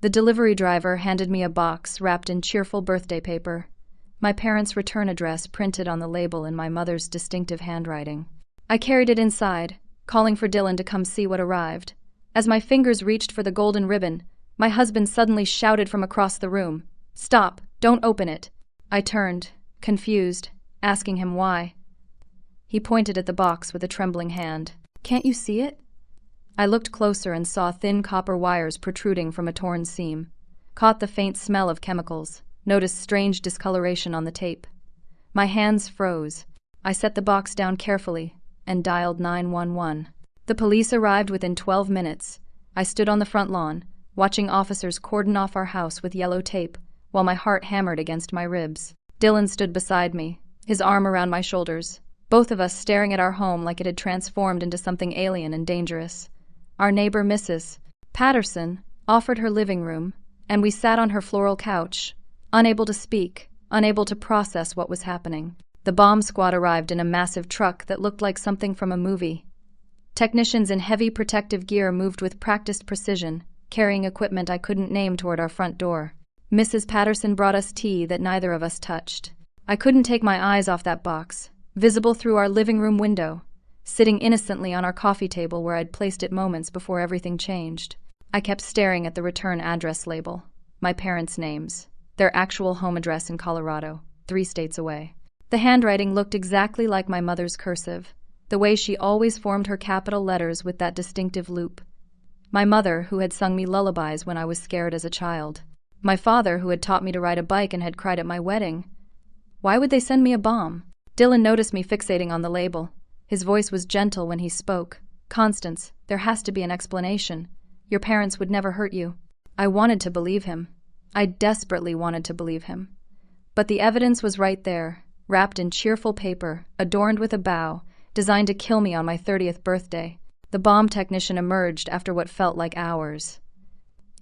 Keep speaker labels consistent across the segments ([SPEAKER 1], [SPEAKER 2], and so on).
[SPEAKER 1] The delivery driver handed me a box wrapped in cheerful birthday paper. My parents' return address printed on the label in my mother's distinctive handwriting. I carried it inside, calling for Dylan to come see what arrived. As my fingers reached for the golden ribbon, my husband suddenly shouted from across the room, "Stop, don't open it." I turned, confused, asking him why. He pointed at the box with a trembling hand. "Can't you see it?" I looked closer and saw thin copper wires protruding from a torn seam, caught the faint smell of chemicals, noticed strange discoloration on the tape. My hands froze. I set the box down carefully and dialed 911. The police arrived within 12 minutes. I stood on the front lawn, watching officers cordon off our house with yellow tape, while my heart hammered against my ribs. Dylan stood beside me, his arm around my shoulders, both of us staring at our home like it had transformed into something alien and dangerous. Our neighbor, Mrs. Patterson, offered her living room, and we sat on her floral couch, unable to speak, unable to process what was happening. The bomb squad arrived in a massive truck that looked like something from a movie. Technicians in heavy protective gear moved with practiced precision, carrying equipment I couldn't name toward our front door. Mrs. Patterson brought us tea that neither of us touched. I couldn't take my eyes off that box, visible through our living room window, sitting innocently on our coffee table where I'd placed it moments before everything changed. I kept staring at the return address label, my parents' names, their actual home address in Colorado, 3 states away. The handwriting looked exactly like my mother's cursive, the way she always formed her capital letters with that distinctive loop. My mother, who had sung me lullabies when I was scared as a child. My father, who had taught me to ride a bike and had cried at my wedding. Why would they send me a bomb? Dylan noticed me fixating on the label. His voice was gentle when he spoke. "Constance, there has to be an explanation. Your parents would never hurt you." I wanted to believe him. I desperately wanted to believe him. But the evidence was right there, wrapped in cheerful paper, adorned with a bow, designed to kill me on my 30th birthday. The bomb technician emerged after what felt like hours.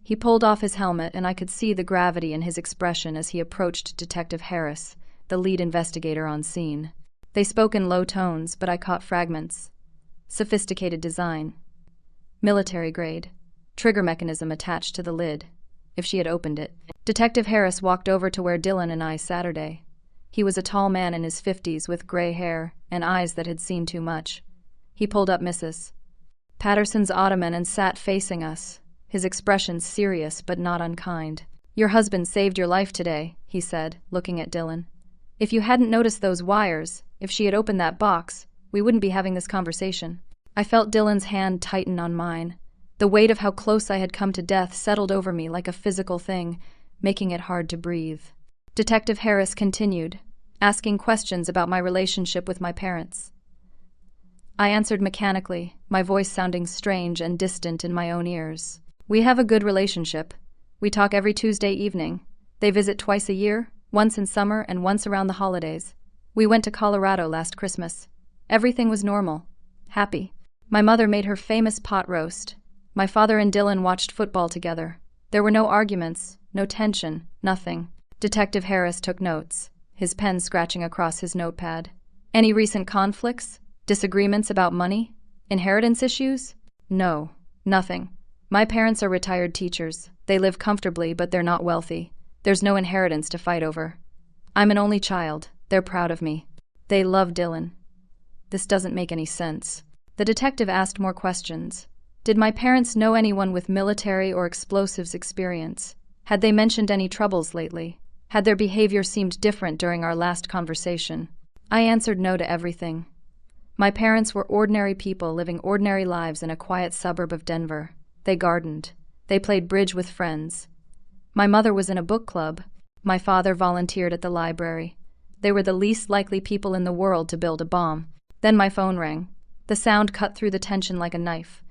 [SPEAKER 1] He pulled off his helmet, and I could see the gravity in his expression as he approached Detective Harris, the lead investigator on scene. They spoke in low tones, but I caught fragments. Sophisticated design. Military grade. Trigger mechanism attached to the lid, if she had opened it. Detective Harris walked over to where Dylan and I Saturday. He was a tall man in his 50s with gray hair and eyes that had seen too much. He pulled up Mrs. Patterson's ottoman and sat facing us, his expression serious but not unkind. "Your husband saved your life today," he said, looking at Dylan. "If you hadn't noticed those wires, if she had opened that box, we wouldn't be having this conversation." I felt Dylan's hand tighten on mine. The weight of how close I had come to death settled over me like a physical thing, making it hard to breathe. Detective Harris continued, asking questions about my relationship with my parents. I answered mechanically, my voice sounding strange and distant in my own ears. "We have a good relationship. We talk every Tuesday evening. They visit twice a year, once in summer and once around the holidays. We went to Colorado last Christmas. Everything was normal. Happy. My mother made her famous pot roast. My father and Dylan watched football together. There were no arguments, no tension, nothing." Detective Harris took notes, his pen scratching across his notepad. "Any recent conflicts? Disagreements about money? Inheritance issues?" "No, nothing. My parents are retired teachers. They live comfortably, but they're not wealthy. There's no inheritance to fight over. I'm an only child. They're proud of me. They love Dylan." This doesn't make any sense. The detective asked more questions. Did my parents know anyone with military or explosives experience? Had they mentioned any troubles lately? Had their behavior seemed different during our last conversation? I answered no to everything. My parents were ordinary people living ordinary lives in a quiet suburb of Denver. They gardened. They played bridge with friends. My mother was in a book club. My father volunteered at the library. They were the least likely people in the world to build a bomb. Then my phone rang. The sound cut through the tension like a knife.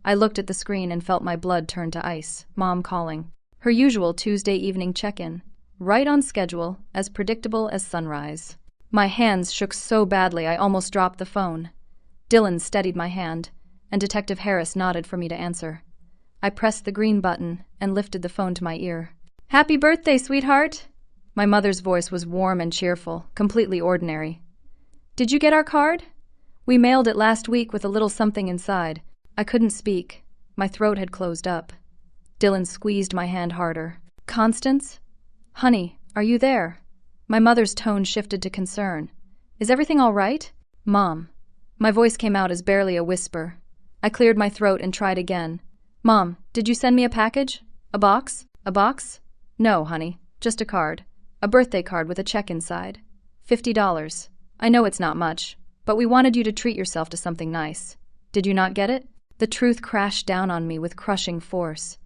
[SPEAKER 1] I looked at the screen and felt my blood turn to ice. Mom calling. Her usual Tuesday evening check-in. Right on schedule, as predictable as sunrise. My hands shook so badly I almost dropped the phone. Dylan steadied my hand, and Detective Harris nodded for me to answer. I pressed the green button and lifted the phone to my ear. "Happy birthday, sweetheart!" My mother's voice was warm and cheerful, completely ordinary. "Did you get our card? We mailed it last week with a little something inside." I couldn't speak. My throat had closed up. Dylan squeezed my hand harder. Constance? Honey, are you there? My mother's tone shifted to concern. Is everything all right? Mom. My voice came out as barely a whisper. I cleared my throat and tried again. Mom, did you send me a package? A box? A box? No, honey, just a card. A birthday card with a check inside. $50. I know it's not much, but we wanted you to treat yourself to something nice. Did you not get it? The truth crashed down on me with crushing force.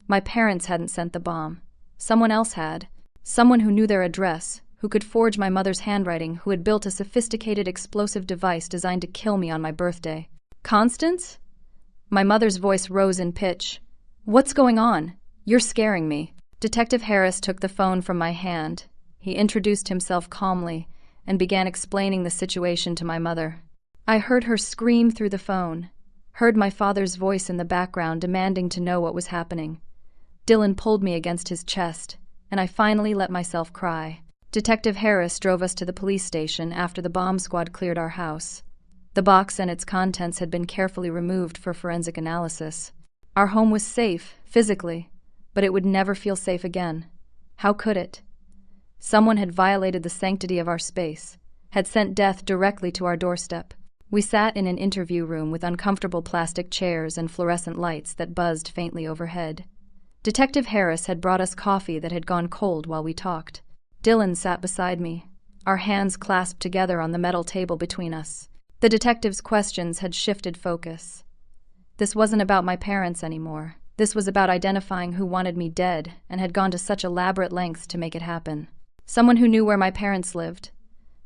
[SPEAKER 1] My parents hadn't sent the bomb. Someone else had. Someone who knew their address, who could forge my mother's handwriting, who had built a sophisticated explosive device designed to kill me on my birthday. Constance? My mother's voice rose in pitch. What's going on? You're scaring me. Detective Harris took the phone from my hand. He introduced himself calmly and began explaining the situation to my mother. I heard her scream through the phone, heard my father's voice in the background demanding to know what was happening. Dylan pulled me against his chest, and I finally let myself cry. Detective Harris drove us to the police station after the bomb squad cleared our house. The box and its contents had been carefully removed for forensic analysis. Our home was safe, physically, but it would never feel safe again. How could it? Someone had violated the sanctity of our space, had sent death directly to our doorstep. We sat in an interview room with uncomfortable plastic chairs and fluorescent lights that buzzed faintly overhead. Detective Harris had brought us coffee that had gone cold while we talked. Dylan sat beside me, our hands clasped together on the metal table between us. The detective's questions had shifted focus. This wasn't about my parents anymore. This was about identifying who wanted me dead and had gone to such elaborate lengths to make it happen. Someone who knew where my parents lived.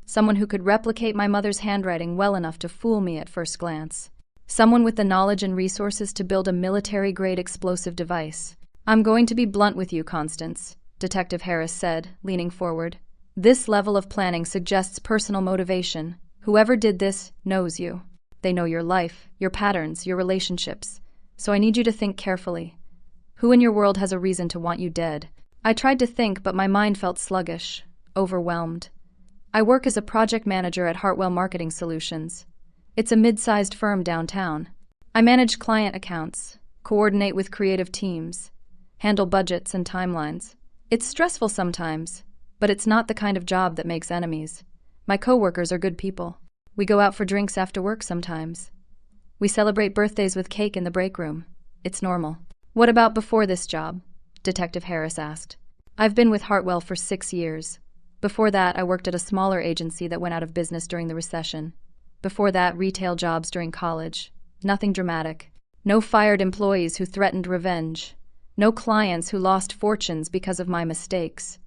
[SPEAKER 1] Someone who could replicate my mother's handwriting well enough to fool me at first glance. Someone with the knowledge and resources to build a military-grade explosive device. I'm going to be blunt with you, Constance, Detective Harris said, leaning forward. This level of planning suggests personal motivation. Whoever did this knows you. They know your life, your patterns, your relationships. So I need you to think carefully. Who in your world has a reason to want you dead? I tried to think, but my mind felt sluggish, overwhelmed. I work as a project manager at Hartwell Marketing Solutions. It's a mid-sized firm downtown. I manage client accounts, coordinate with creative teams, handle budgets and timelines. It's stressful sometimes, but it's not the kind of job that makes enemies. My coworkers are good people. We go out for drinks after work sometimes. We celebrate birthdays with cake in the break room. It's normal. What about before this job? Detective Harris asked. I've been with Hartwell for 6 years. Before that, I worked at a smaller agency that went out of business during the recession. Before that, retail jobs during college. Nothing dramatic. No fired employees who threatened revenge. No clients who lost fortunes because of my mistakes.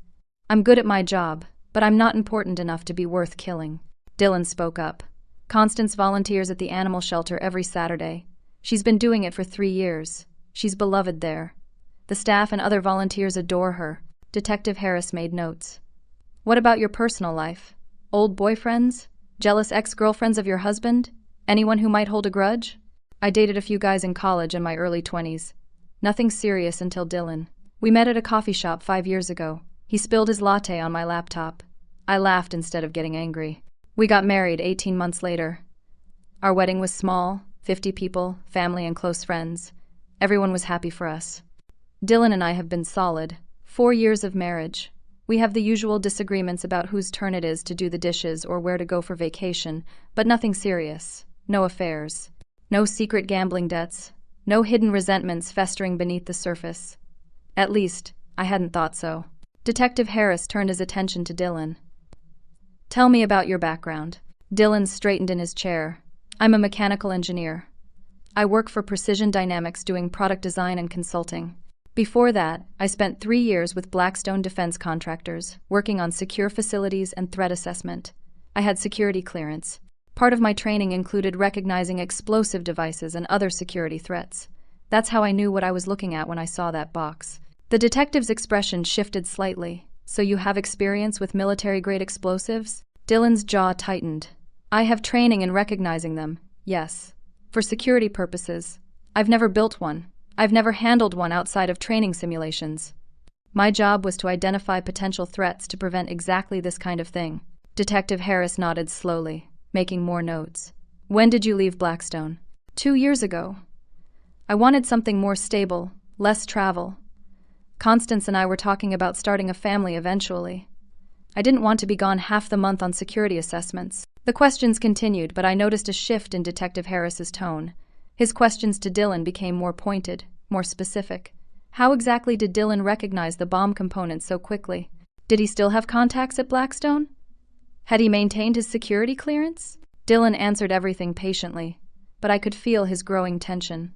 [SPEAKER 1] I'm good at my job, but I'm not important enough to be worth killing. Dylan spoke up. Constance volunteers at the animal shelter every Saturday. She's been doing it for 3 years. She's beloved there. The staff and other volunteers adore her. Detective Harris made notes. What about your personal life? Old boyfriends? Jealous ex-girlfriends of your husband? Anyone who might hold a grudge? I dated a few guys in college in my early 20s. Nothing serious until Dylan. We met at a coffee shop 5 years ago. He spilled his latte on my laptop. I laughed instead of getting angry. We got married 18 months later. Our wedding was small, 50 people, family and close friends. Everyone was happy for us. Dylan and I have been solid. 4 years of marriage. We have the usual disagreements about whose turn it is to do the dishes or where to go for vacation, but nothing serious. No affairs. No secret gambling debts. No hidden resentments festering beneath the surface. At least, I hadn't thought so. Detective Harris turned his attention to Dylan. Tell me about your background. Dylan straightened in his chair. I'm a mechanical engineer. I work for Precision Dynamics doing product design and consulting. Before that, I spent 3 years with Blackstone Defense Contractors, working on secure facilities and threat assessment. I had security clearance. Part of my training included recognizing explosive devices and other security threats. That's how I knew what I was looking at when I saw that box. The detective's expression shifted slightly. So you have experience with military-grade explosives? Dylan's jaw tightened. I have training in recognizing them, yes. For security purposes. I've never built one. I've never handled one outside of training simulations. My job was to identify potential threats to prevent exactly this kind of thing. Detective Harris nodded slowly, making more notes. When did you leave Blackstone? 2 years ago. I wanted something more stable, Less travel. Constance and I were talking about starting a family eventually. I didn't want to be gone half the month on security assessments. The questions continued, but I noticed a shift in Detective Harris's tone. His questions to Dylan became more pointed, more specific. How exactly did Dylan recognize the bomb components so quickly? Did he still have contacts at Blackstone? Had he maintained his security clearance? Dylan answered everything patiently, but I could feel his growing tension.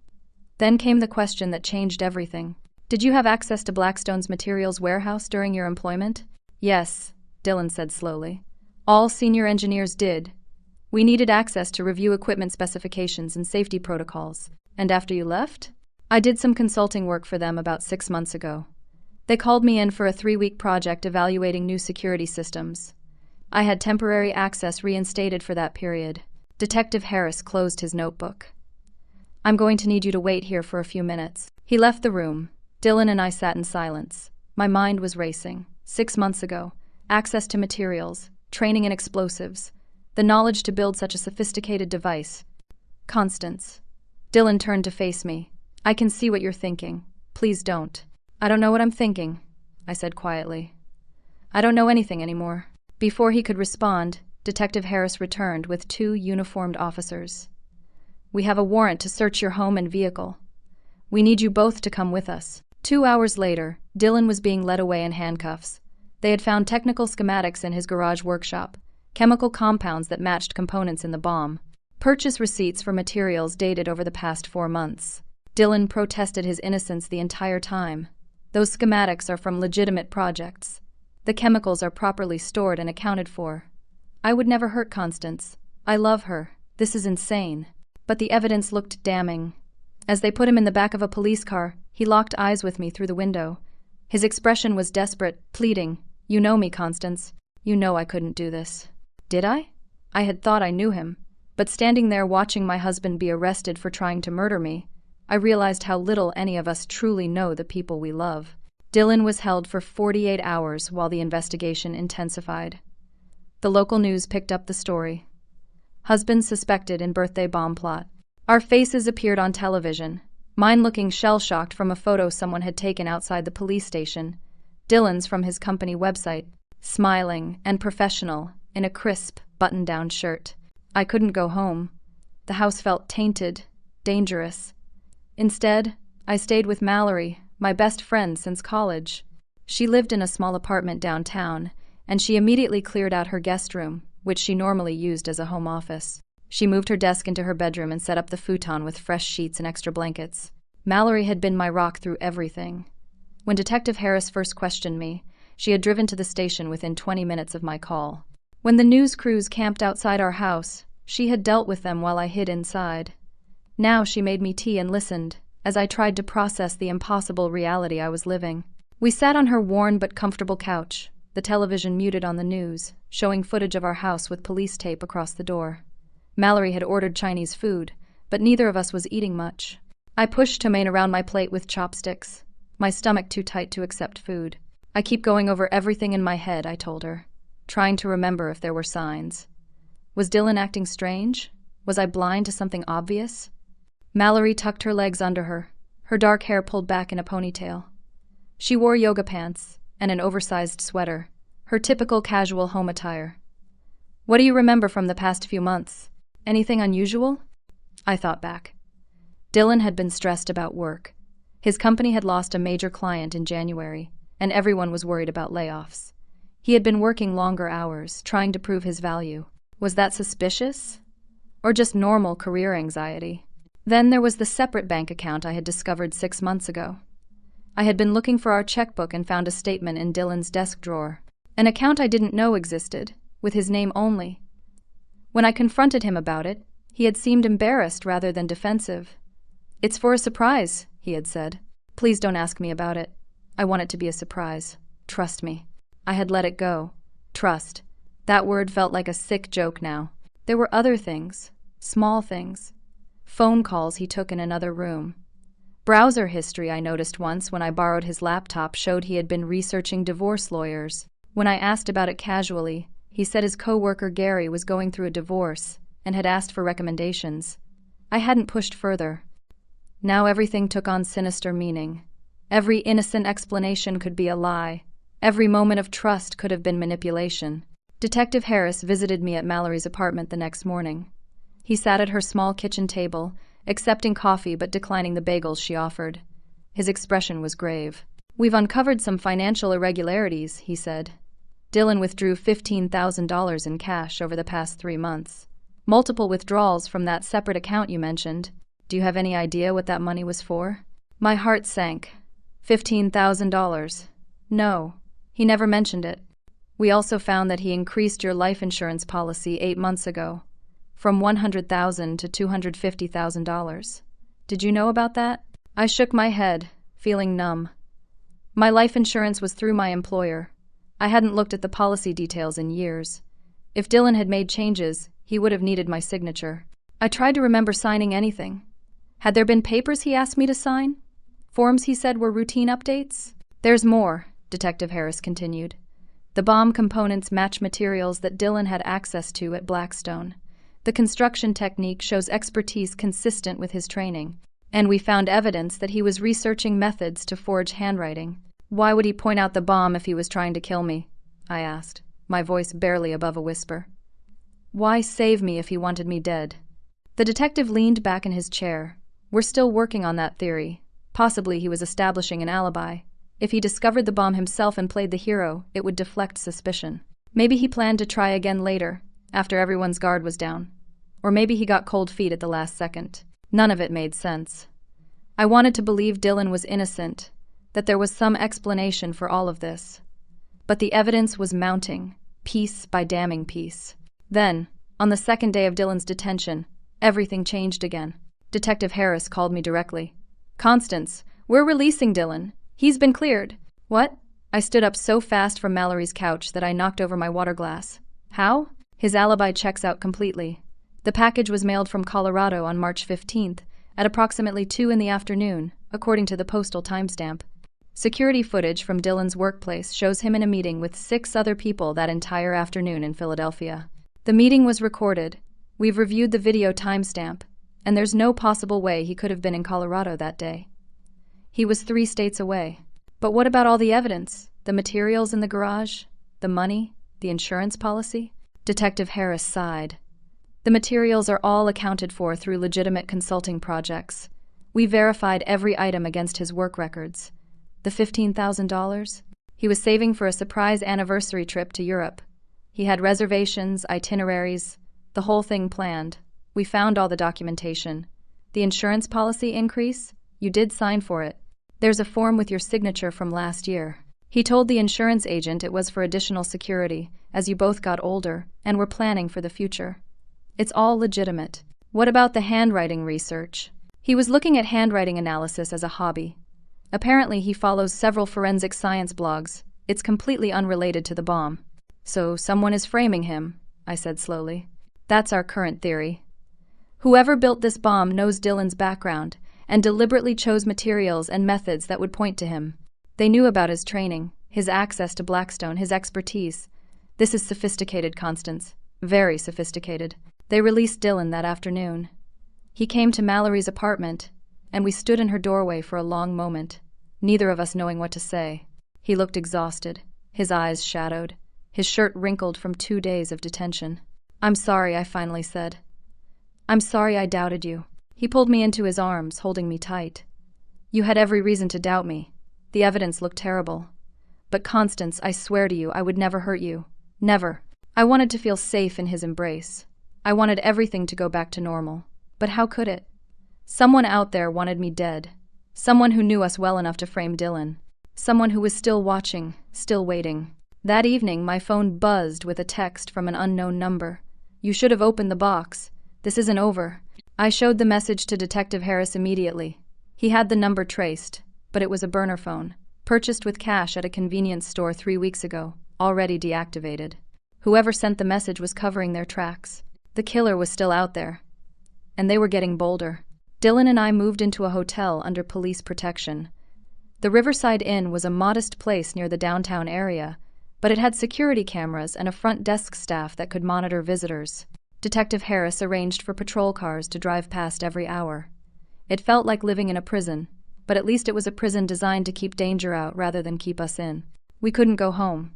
[SPEAKER 1] Then came the question that changed everything. Did you have access to Blackstone's materials warehouse during your employment? Yes, Dylan said slowly. All senior engineers did. We needed access to review equipment specifications and safety protocols. And after you left? I did some consulting work for them about 6 months ago. They called me in for a 3-week project evaluating new security systems. I had temporary access reinstated for that period. Detective Harris closed his notebook. I'm going to need you to wait here for a few minutes. He left the room. Dylan and I sat in silence. My mind was racing. 6 months ago, access to materials, training in explosives, the knowledge to build such a sophisticated device. Constance. Dylan turned to face me. I can see what you're thinking. Please don't. I don't know what I'm thinking, I said quietly. I don't know anything anymore. Before he could respond, Detective Harris returned with 2 uniformed officers. We have a warrant to search your home and vehicle. We need you both to come with us. 2 hours later, Dylan was being led away in handcuffs. They had found technical schematics in his garage workshop, chemical compounds that matched components in the bomb, purchase receipts for materials dated over the past 4 months. Dylan protested his innocence the entire time. Those schematics are from legitimate projects. The chemicals are properly stored and accounted for. I would never hurt Constance. I love her. This is insane. But the evidence looked damning. As they put him in the back of a police car, he locked eyes with me through the window. His expression was desperate, pleading. You know me, Constance. You know I couldn't do this. Did I? I had thought I knew him. But standing there watching my husband be arrested for trying to murder me, I realized how little any of us truly know the people we love. Dylan was held for 48 hours while the investigation intensified. The local news picked up the story. Husband suspected in birthday bomb plot. Our faces appeared on television, mine looking shell-shocked from a photo someone had taken outside the police station, Dylan's from his company website, smiling and professional in a crisp, button-down shirt. I couldn't go home. The house felt tainted, dangerous. Instead, I stayed with Mallory, my best friend since college. She lived in a small apartment downtown, and she immediately cleared out her guest room, which she normally used as a home office. She moved her desk into her bedroom and set up the futon with fresh sheets and extra blankets. Mallory had been my rock through everything. When Detective Harris first questioned me, she had driven to the station within 20 minutes of my call. When the news crews camped outside our house, she had dealt with them while I hid inside. Now she made me tea and listened, as I tried to process the impossible reality I was living. We sat on her worn but comfortable couch, the television muted on the news, showing footage of our house with police tape across the door. Mallory had ordered Chinese food, but neither of us was eating much. I pushed ptomaine around my plate with chopsticks, my stomach too tight to accept food. I keep going over everything in my head, I told her, trying to remember if there were signs. Was Dylan acting strange? Was I blind to something obvious? Mallory tucked her legs under her dark hair pulled back in a ponytail. She wore yoga pants and an oversized sweater, her typical casual home attire. What do you remember from the past few months? Anything unusual? I thought back. Dylan had been stressed about work. His company had lost a major client in January, and everyone was worried about layoffs. He had been working longer hours, trying to prove his value. Was that suspicious? Or just normal career anxiety? Then there was the separate bank account I had discovered 6 months ago. I had been looking for our checkbook and found a statement in Dylan's desk drawer. An account I didn't know existed, with his name only. When I confronted him about it, he had seemed embarrassed rather than defensive. It's for a surprise, he had said. Please don't ask me about it. I want it to be a surprise. Trust me. I had let it go. Trust. That word felt like a sick joke now. There were other things, small things. Phone calls he took in another room. Browser history I noticed once when I borrowed his laptop showed he had been researching divorce lawyers. When I asked about it casually, he said his coworker Gary was going through a divorce and had asked for recommendations. I hadn't pushed further. Now everything took on sinister meaning. Every innocent explanation could be a lie. Every moment of trust could have been manipulation. Detective Harris visited me at Mallory's apartment the next morning. He sat at her small kitchen table, accepting coffee but declining the bagels she offered. His expression was grave. "We've uncovered some financial irregularities," he said. "Dylan withdrew $15,000 in cash over the past 3 months. Multiple withdrawals from that separate account you mentioned. Do you have any idea what that money was for?" My heart sank. $15,000. No, he never mentioned it. "We also found that he increased your life insurance policy 8 months ago, from $100,000 to $250,000. Did you know about that?" I shook my head, feeling numb. My life insurance was through my employer. I hadn't looked at the policy details in years. If Dylan had made changes, he would have needed my signature. I tried to remember signing anything. Had there been papers he asked me to sign? Forms he said were routine updates? "There's more," Detective Harris continued. "The bomb components match materials that Dylan had access to at Blackstone. The construction technique shows expertise consistent with his training. And we found evidence that he was researching methods to forge handwriting." "Why would he point out the bomb if he was trying to kill me?" I asked, my voice barely above a whisper. "Why save me if he wanted me dead?" The detective leaned back in his chair. "We're still working on that theory. Possibly he was establishing an alibi. If he discovered the bomb himself and played the hero, it would deflect suspicion. Maybe he planned to try again later, after everyone's guard was down. Or maybe he got cold feet at the last second. None of it made sense. I wanted to believe Dylan was innocent, that there was some explanation for all of this. But the evidence was mounting, piece by damning piece. Then, on the second day of Dylan's detention, everything changed again. Detective Harris called me directly. "Constance, we're releasing Dylan. He's been cleared." "What?" I stood up so fast from Mallory's couch that I knocked over my water glass. "How?" "His alibi checks out completely. The package was mailed from Colorado on March 15th, at approximately 2 in the afternoon, according to the postal timestamp. Security footage from Dylan's workplace shows him in a meeting with 6 other people that entire afternoon in Philadelphia. The meeting was recorded. We've reviewed the video timestamp, and there's no possible way he could have been in Colorado that day. He was 3 states away." "But what about all the evidence? The materials in the garage? The money? The insurance policy?" Detective Harris sighed. "The materials are all accounted for through legitimate consulting projects. We verified every item against his work records. The $15,000? He was saving for a surprise anniversary trip to Europe. He had reservations, itineraries, the whole thing planned. We found all the documentation. The insurance policy increase? You did sign for it. There's a form with your signature from last year. He told the insurance agent it was for additional security, as you both got older and were planning for the future. It's all legitimate." "What about the handwriting research?" "He was looking at handwriting analysis as a hobby. Apparently he follows several forensic science blogs. It's completely unrelated to the bomb." "So someone is framing him," I said slowly. "That's our current theory. Whoever built this bomb knows Dylan's background and deliberately chose materials and methods that would point to him. They knew about his training, his access to Blackstone, his expertise. This is sophisticated, Constance. Very sophisticated. They released Dylan that afternoon. He came to Mallory's apartment, and we stood in her doorway for a long moment, neither of us knowing what to say. He looked exhausted, his eyes shadowed, his shirt wrinkled from 2 days of detention. "I'm sorry," I finally said. "I'm sorry I doubted you." He pulled me into his arms, holding me tight. "You had every reason to doubt me. The evidence looked terrible. But Constance, I swear to you, I would never hurt you. Never." I wanted to feel safe in his embrace. I wanted everything to go back to normal. But how could it? Someone out there wanted me dead. Someone who knew us well enough to frame Dylan. Someone who was still watching, still waiting. That evening, my phone buzzed with a text from an unknown number. "You should have opened the box. This isn't over." I showed the message to Detective Harris immediately. He had the number traced, but it was a burner phone, purchased with cash at a convenience store 3 weeks ago, already deactivated. Whoever sent the message was covering their tracks. The killer was still out there. And they were getting bolder. Dylan and I moved into a hotel under police protection. The Riverside Inn was a modest place near the downtown area, but it had security cameras and a front desk staff that could monitor visitors. Detective Harris arranged for patrol cars to drive past every hour. It felt like living in a prison, but at least it was a prison designed to keep danger out rather than keep us in. We couldn't go home.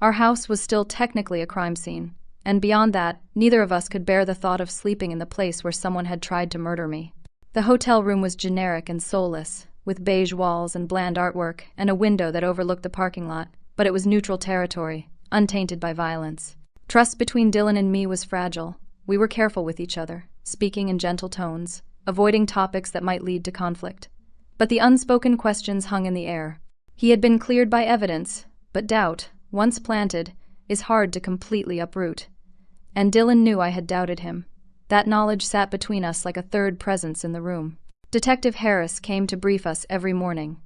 [SPEAKER 1] Our house was still technically a crime scene, and beyond that, neither of us could bear the thought of sleeping in the place where someone had tried to murder me. The hotel room was generic and soulless, with beige walls and bland artwork and a window that overlooked the parking lot, but it was neutral territory, untainted by violence. Trust between Dylan and me was fragile. We were careful with each other, speaking in gentle tones, avoiding topics that might lead to conflict. But the unspoken questions hung in the air. He had been cleared by evidence, but doubt, once planted, is hard to completely uproot. And Dylan knew I had doubted him. That knowledge sat between us like a third presence in the room. Detective Harris came to brief us every morning.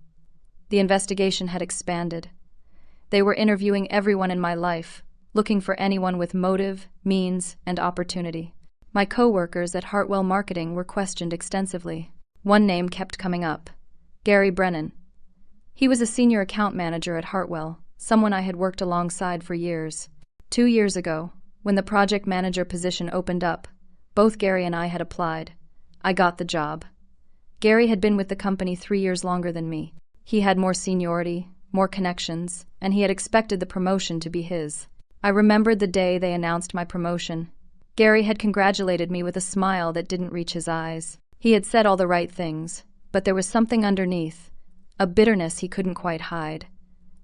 [SPEAKER 1] The investigation had expanded. They were interviewing everyone in my life, looking for anyone with motive, means, and opportunity. My co-workers at Hartwell Marketing were questioned extensively. One name kept coming up: Gary Brennan. He was a senior account manager at Hartwell, someone I had worked alongside for years. 2 years ago, when the project manager position opened up, both Gary and I had applied. I got the job. Gary had been with the company 3 years longer than me. He had more seniority, more connections, and he had expected the promotion to be his. I remembered the day they announced my promotion. Gary had congratulated me with a smile that didn't reach his eyes. He had said all the right things, but there was something underneath, a bitterness he couldn't quite hide.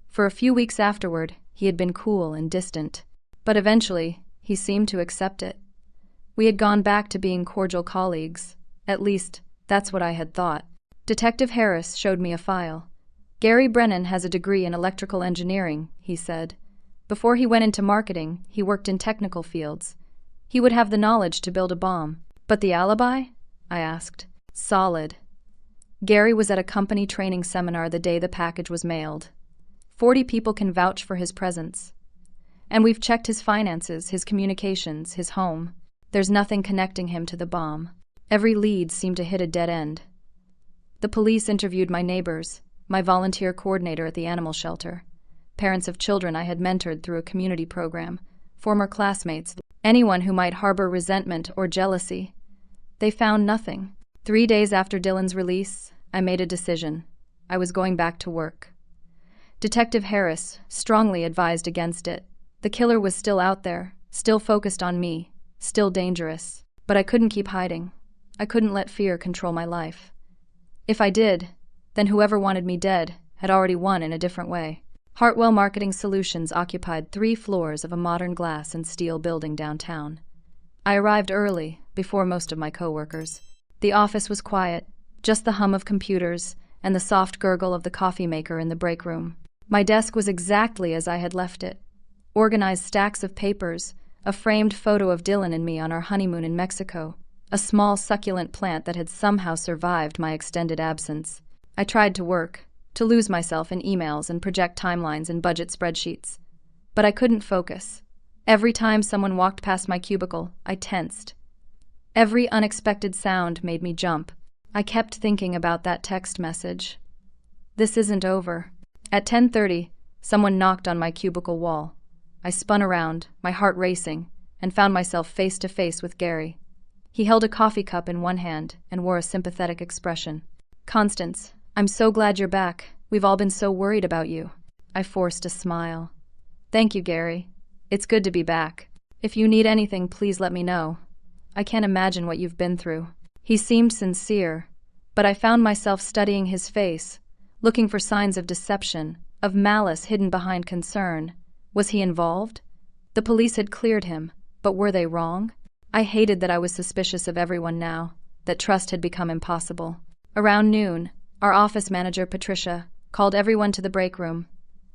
[SPEAKER 1] For a few weeks afterward, he had been cool and distant, but eventually, he seemed to accept it. We had gone back to being cordial colleagues. At least, that's what I had thought. Detective Harris showed me a file. Gary Brennan has a degree in electrical engineering, he said. Before he went into marketing, he worked in technical fields. He would have the knowledge to build a bomb. But the alibi? I asked. Solid. Gary was at a company training seminar the day the package was mailed. 40 people can vouch for his presence. And we've checked his finances, his communications, his home. There's nothing connecting him to the bomb. Every lead seemed to hit a dead end. The police interviewed my neighbors, my volunteer coordinator at the animal shelter, parents of children I had mentored through a community program, former classmates, anyone who might harbor resentment or jealousy. They found nothing. 3 days after Dylan's release, I made a decision. I was going back to work. Detective Harris strongly advised against it. The killer was still out there, still focused on me, still dangerous. But I couldn't keep hiding. I couldn't let fear control my life. If I did, then whoever wanted me dead had already won in a different way. Hartwell Marketing Solutions occupied 3 floors of a modern glass and steel building downtown. I arrived early, before most of my co-workers. The office was quiet, just the hum of computers and the soft gurgle of the coffee maker in the break room. My desk was exactly as I had left it. Organized stacks of papers, a framed photo of Dylan and me on our honeymoon in Mexico, a small succulent plant that had somehow survived my extended absence. I tried to work, to lose myself in emails and project timelines in budget spreadsheets. But I couldn't focus. Every time someone walked past my cubicle, I tensed. Every unexpected sound made me jump. I kept thinking about that text message. This isn't over. At 10:30, someone knocked on my cubicle wall. I spun around, my heart racing, and found myself face to face with Gary. He held a coffee cup in one hand and wore a sympathetic expression. "Constance, I'm so glad you're back. We've all been so worried about you." I forced a smile. "Thank you, Gary. It's good to be back. If you need anything, please let me know. I can't imagine what you've been through." He seemed sincere, but I found myself studying his face, looking for signs of deception, of malice hidden behind concern. Was he involved? The police had cleared him, but were they wrong? I hated that I was suspicious of everyone now, that trust had become impossible. Around noon, our office manager, Patricia, called everyone to the break room.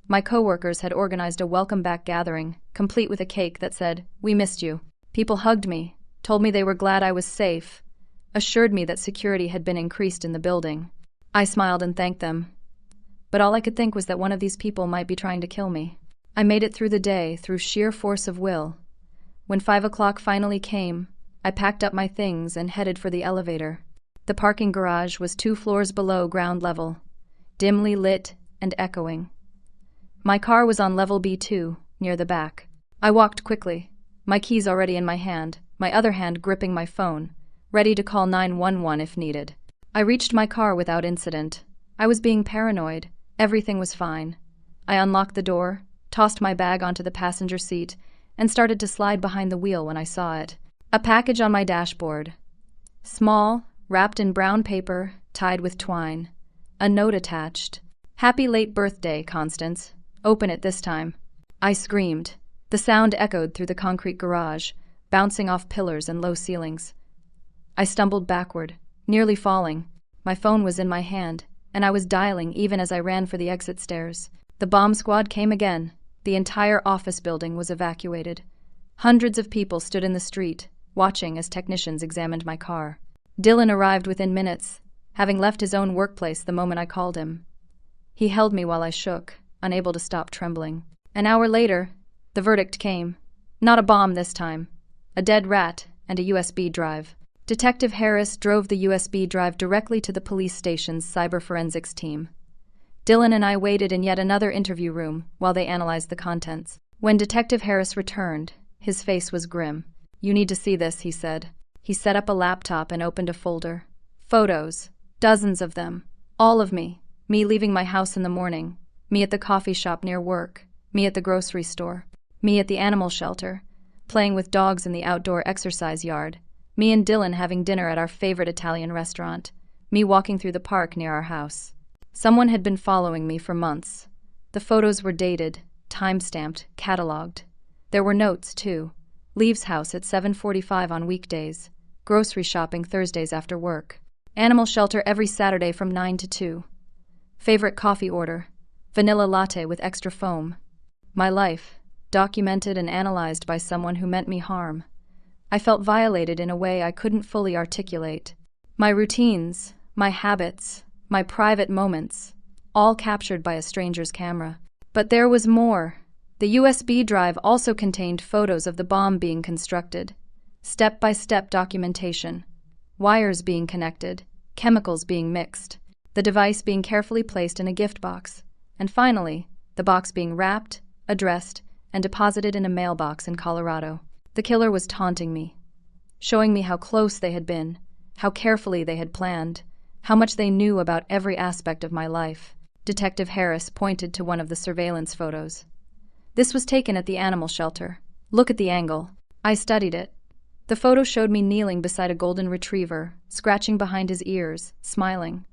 [SPEAKER 1] My co-workers had organized a welcome-back gathering, complete with a cake that said, "We missed you." People hugged me, told me they were glad I was safe, assured me that security had been increased in the building. I smiled and thanked them. But all I could think was that one of these people might be trying to kill me. I made it through the day through sheer force of will. When 5 o'clock finally came, I packed up my things and headed for the elevator. The parking garage was 2 floors below ground level, dimly lit and echoing. My car was on level B2, near the back. I walked quickly, my keys already in my hand, my other hand gripping my phone, ready to call 911 if needed. I reached my car without incident. I was being paranoid. Everything was fine. I unlocked the door, tossed my bag onto the passenger seat, and started to slide behind the wheel when I saw it. A package on my dashboard. Small, wrapped in brown paper, tied with twine. A note attached. "Happy late birthday, Constance. Open it this time." I screamed. The sound echoed through the concrete garage, bouncing off pillars and low ceilings. I stumbled backward, nearly falling. My phone was in my hand, and I was dialing even as I ran for the exit stairs. The bomb squad came again. The entire office building was evacuated. Hundreds of people stood in the street, watching as technicians examined my car. Dylan arrived within minutes, having left his own workplace the moment I called him. He held me while I shook, unable to stop trembling. An hour later, the verdict came. Not a bomb this time. A dead rat and a USB drive. Detective Harris drove the USB drive directly to the police station's cyber forensics team. Dylan and I waited in yet another interview room while they analyzed the contents. When Detective Harris returned, his face was grim. "You need to see this," he said. He set up a laptop and opened a folder. Photos. Dozens of them. All of me. Me leaving my house in the morning. Me at the coffee shop near work. Me at the grocery store. Me at the animal shelter. Playing with dogs in the outdoor exercise yard. Me and Dylan having dinner at our favorite Italian restaurant. Me walking through the park near our house. Someone had been following me for months. The photos were dated, time-stamped, catalogued. There were notes, too. Leaves house at 7:45 on weekdays. Grocery shopping Thursdays after work. Animal shelter every Saturday from 9 to 2. Favorite coffee order. Vanilla latte with extra foam. My life, documented and analyzed by someone who meant me harm. I felt violated in a way I couldn't fully articulate. My routines, my habits, my private moments, all captured by a stranger's camera. But there was more. The USB drive also contained photos of the bomb being constructed. Step-by-step documentation. Wires being connected, chemicals being mixed, the device being carefully placed in a gift box, and finally, the box being wrapped, addressed, and deposited in a mailbox in Colorado. The killer was taunting me, showing me how close they had been, how carefully they had planned, how much they knew about every aspect of my life. Detective Harris pointed to one of the surveillance photos. This was taken at the animal shelter. Look at the angle. I studied it. The photo showed me kneeling beside a golden retriever, scratching behind his ears, smiling.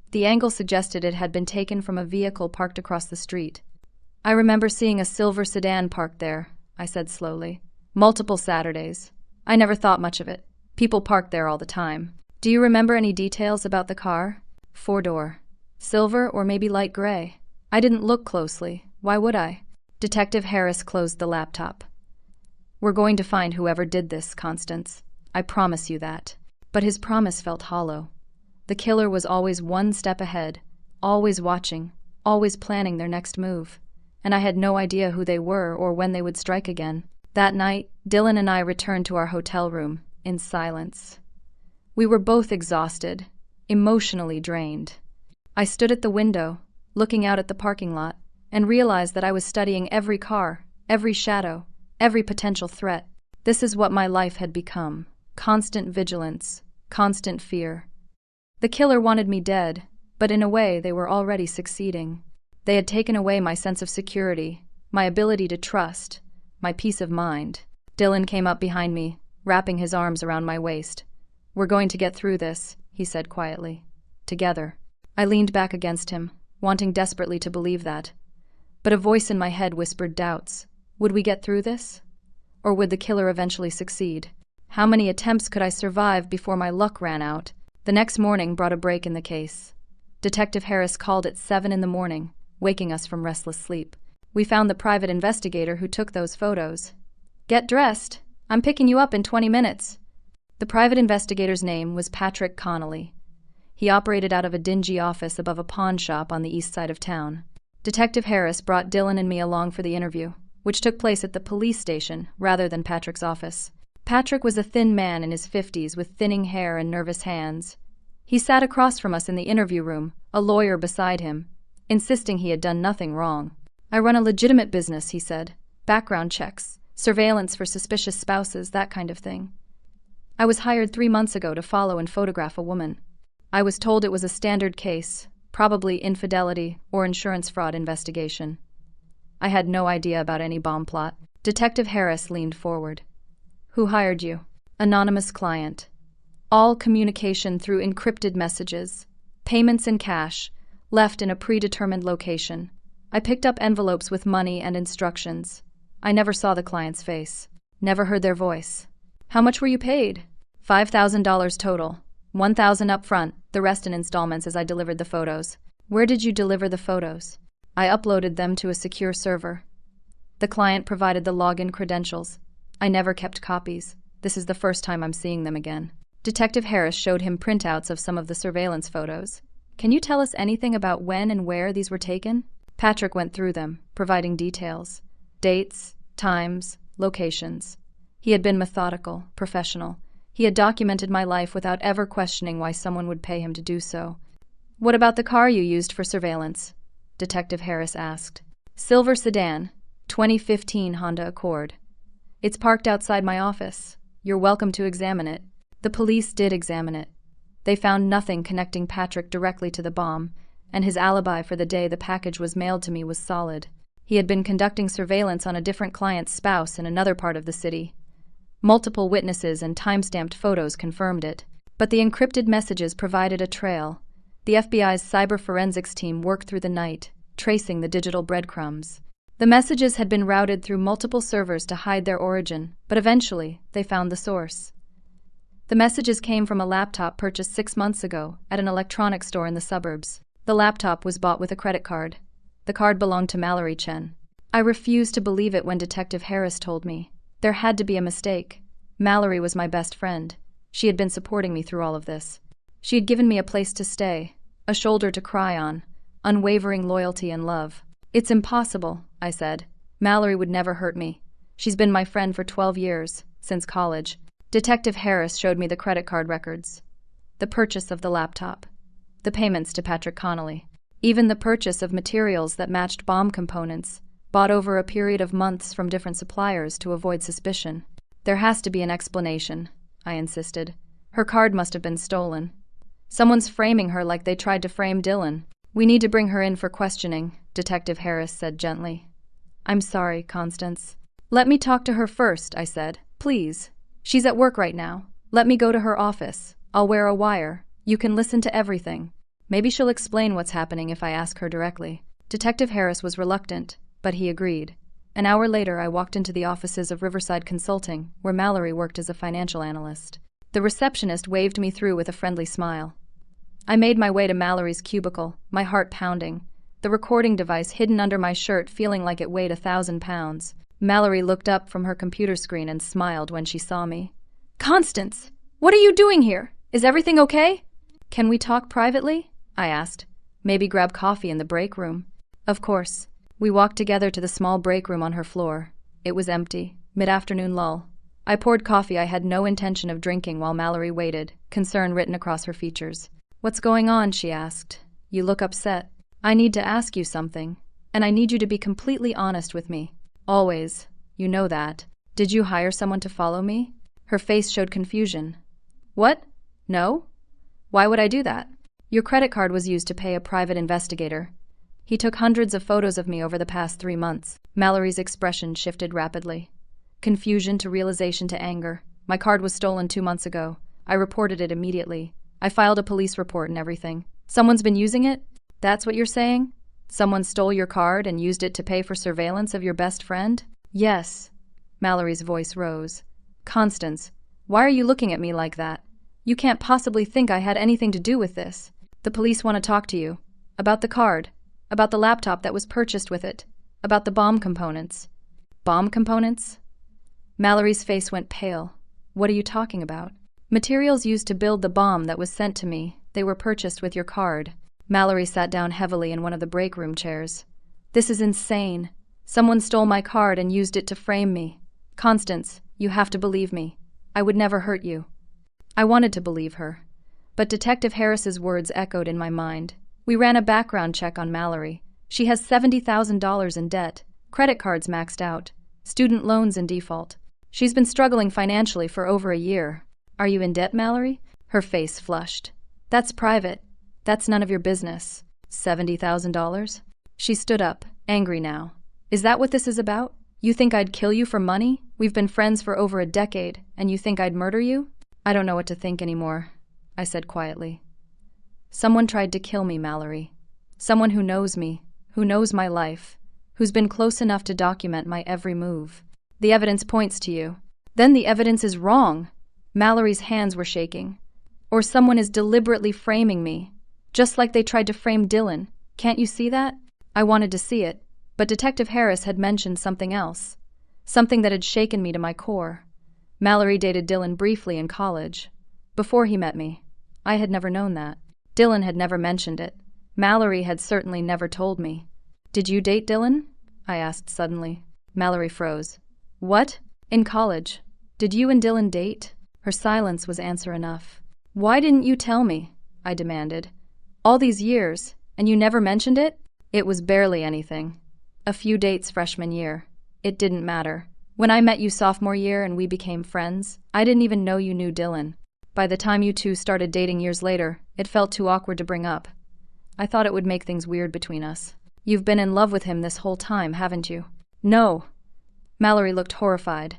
[SPEAKER 1] The angle suggested it had been taken from a vehicle parked across the street. "I remember seeing a silver sedan parked there," I said slowly. "Multiple Saturdays. I never thought much of it. People parked there all the time." "Do you remember any details about the car?" "Four-door. Silver or maybe light gray. I didn't look closely. Why would I?" Detective Harris closed the laptop. "We're going to find whoever did this, Constance. I promise you that." But his promise felt hollow. The killer was always one step ahead, always watching, always planning their next move. And I had no idea who they were or when they would strike again. That night, Dylan and I returned to our hotel room, in silence. We were both exhausted, emotionally drained. I stood at the window, looking out at the parking lot, and realized that I was studying every car, every shadow, every potential threat. This is what my life had become. Constant vigilance, constant fear. The killer wanted me dead, but in a way they were already succeeding. They had taken away my sense of security, my ability to trust, my peace of mind. Dylan came up behind me, wrapping his arms around my waist. "We're going to get through this," he said quietly. "Together." I leaned back against him, wanting desperately to believe that. But a voice in my head whispered doubts. Would we get through this? Or would the killer eventually succeed? How many attempts could I survive before my luck ran out? The next morning brought a break in the case. Detective Harris called at 7 a.m, waking us from restless sleep. "We found the private investigator who took those photos." "Get dressed. I'm picking you up in 20 minutes. The private investigator's name was Patrick Connolly. He operated out of a dingy office above a pawn shop on the east side of town. Detective Harris brought Dylan and me along for the interview, which took place at the police station rather than Patrick's office. Patrick was a thin man in his 50s with thinning hair and nervous hands. He sat across from us in the interview room, a lawyer beside him, insisting he had done nothing wrong. "I run a legitimate business," he said. "Background checks, surveillance for suspicious spouses, that kind of thing. I was hired 3 months ago to follow and photograph a woman." I was told it was a standard case, probably infidelity or insurance fraud investigation. I had no idea about any bomb plot. Detective Harris leaned forward. Who hired you? Anonymous client. All communication through encrypted messages. Payments in cash, left in a predetermined location. I picked up envelopes with money and instructions. I never saw the client's face. Never heard their voice. How much were you paid? $5,000 total. $1,000 up front, the rest in installments as I delivered the photos. Where did you deliver the photos? I uploaded them to a secure server. The client provided the login credentials. I never kept copies. This is the first time I'm seeing them again. Detective Harris showed him printouts of some of the surveillance photos. Can you tell us anything about when and where these were taken? Patrick went through them, providing details. Dates, times, locations. He had been methodical, professional. He had documented my life without ever questioning why someone would pay him to do so. What about the car you used for surveillance? Detective Harris asked. Silver sedan, 2015 Honda Accord. It's parked outside my office. You're welcome to examine it. The police did examine it. They found nothing connecting Patrick directly to the bomb, and his alibi for the day the package was mailed to me was solid. He had been conducting surveillance on a different client's spouse in another part of the city. Multiple witnesses and time-stamped photos confirmed it. But the encrypted messages provided a trail. The FBI's cyber forensics team worked through the night, tracing the digital breadcrumbs. The messages had been routed through multiple servers to hide their origin, but eventually they found the source. The messages came from a laptop purchased 6 months ago at an electronics store in the suburbs. The laptop was bought with a credit card. The card belonged to Mallory Chen. I refused to believe it when Detective Harris told me. There had to be a mistake. Mallory was my best friend. She had been supporting me through all of this. She had given me a place to stay, a shoulder to cry on, unwavering loyalty and love. It's impossible, I said. Mallory would never hurt me. She's been my friend for 12 years, since college. Detective Harris showed me the credit card records. The purchase of the laptop. The payments to Patrick Connolly. Even the purchase of materials that matched bomb components, bought over a period of months from different suppliers to avoid suspicion. There has to be an explanation, I insisted. Her card must have been stolen. Someone's framing her like they tried to frame Dylan. We need to bring her in for questioning, Detective Harris said gently. I'm sorry, Constance. Let me talk to her first, I said. Please. She's at work right now. Let me go to her office. I'll wear a wire. You can listen to everything. Maybe she'll explain what's happening if I ask her directly. Detective Harris was reluctant, but he agreed. An hour later, I walked into the offices of Riverside Consulting, where Mallory worked as a financial analyst. The receptionist waved me through with a friendly smile. I made my way to Mallory's cubicle, my heart pounding, the recording device hidden under my shirt feeling like it weighed 1,000 pounds. Mallory looked up from her computer screen and smiled when she saw me. Constance! What are you doing here? Is everything okay? Can we talk privately? I asked. Maybe grab coffee in the break room. Of course. We walked together to the small break room on her floor. It was empty. Mid-afternoon lull. I poured coffee I had no intention of drinking while Mallory waited, concern written across her features. What's going on? She asked. You look upset. I need to ask you something, and I need you to be completely honest with me. Always. You know that. Did you hire someone to follow me? Her face showed confusion. What? No? Why would I do that? Your credit card was used to pay a private investigator. He took hundreds of photos of me over the past 3 months. Mallory's expression shifted rapidly. Confusion to realization to anger. My card was stolen 2 months ago. I reported it immediately. I filed a police report and everything. Someone's been using it? That's what you're saying? Someone stole your card and used it to pay for surveillance of your best friend? Yes. Mallory's voice rose. Constance, why are you looking at me like that? You can't possibly think I had anything to do with this. The police want to talk to you. About the card. About the laptop that was purchased with it. About the bomb components. Bomb components? Mallory's face went pale. What are you talking about? Materials used to build the bomb that was sent to me. They were purchased with your card. Mallory sat down heavily in one of the break room chairs. This is insane. Someone stole my card and used it to frame me. Constance, you have to believe me. I would never hurt you. I wanted to believe her. But Detective Harris's words echoed in my mind. We ran a background check on Mallory. She has $70,000 in debt, credit cards maxed out, student loans in default. She's been struggling financially for over a year. Are you in debt, Mallory? Her face flushed. That's private. That's none of your business. $70,000? She stood up, angry now. Is that what this is about? You think I'd kill you for money? We've been friends for over a decade, and you think I'd murder you? I don't know what to think anymore, I said quietly. Someone tried to kill me, Mallory. Someone who knows me, who knows my life, who's been close enough to document my every move. The evidence points to you. Then the evidence is wrong. Mallory's hands were shaking. Or someone is deliberately framing me, just like they tried to frame Dylan. Can't you see that? I wanted to see it, but Detective Harris had mentioned something else. Something that had shaken me to my core. Mallory dated Dylan briefly in college. Before he met me. I had never known that. Dylan had never mentioned it. Mallory had certainly never told me. Did you date Dylan? I asked suddenly. Mallory froze. What? In college. Did you and Dylan date? Her silence was answer enough. Why didn't you tell me? I demanded. All these years, and you never mentioned it? It was barely anything. A few dates freshman year. It didn't matter. When I met you sophomore year and we became friends, I didn't even know you knew Dylan. By the time you two started dating years later, it felt too awkward to bring up. I thought it would make things weird between us. You've been in love with him this whole time, haven't you? No. Mallory looked horrified.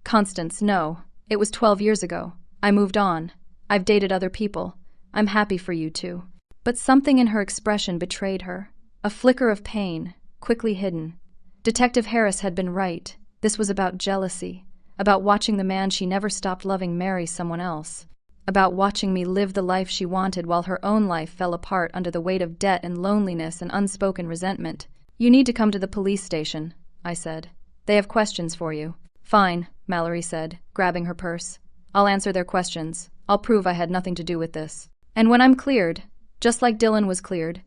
[SPEAKER 1] Constance, no. It was 12 years ago. I moved on. I've dated other people. I'm happy for you two. But something in her expression betrayed her. A flicker of pain, quickly hidden. Detective Harris had been right. This was about jealousy. About watching the man she never stopped loving marry someone else. About watching me live the life she wanted while her own life fell apart under the weight of debt and loneliness and unspoken resentment. You need to come to the police station, I said. They have questions for you. Fine, Mallory said, grabbing her purse. I'll answer their questions. I'll prove I had nothing to do with this. And when I'm cleared, just like Dylan was cleared,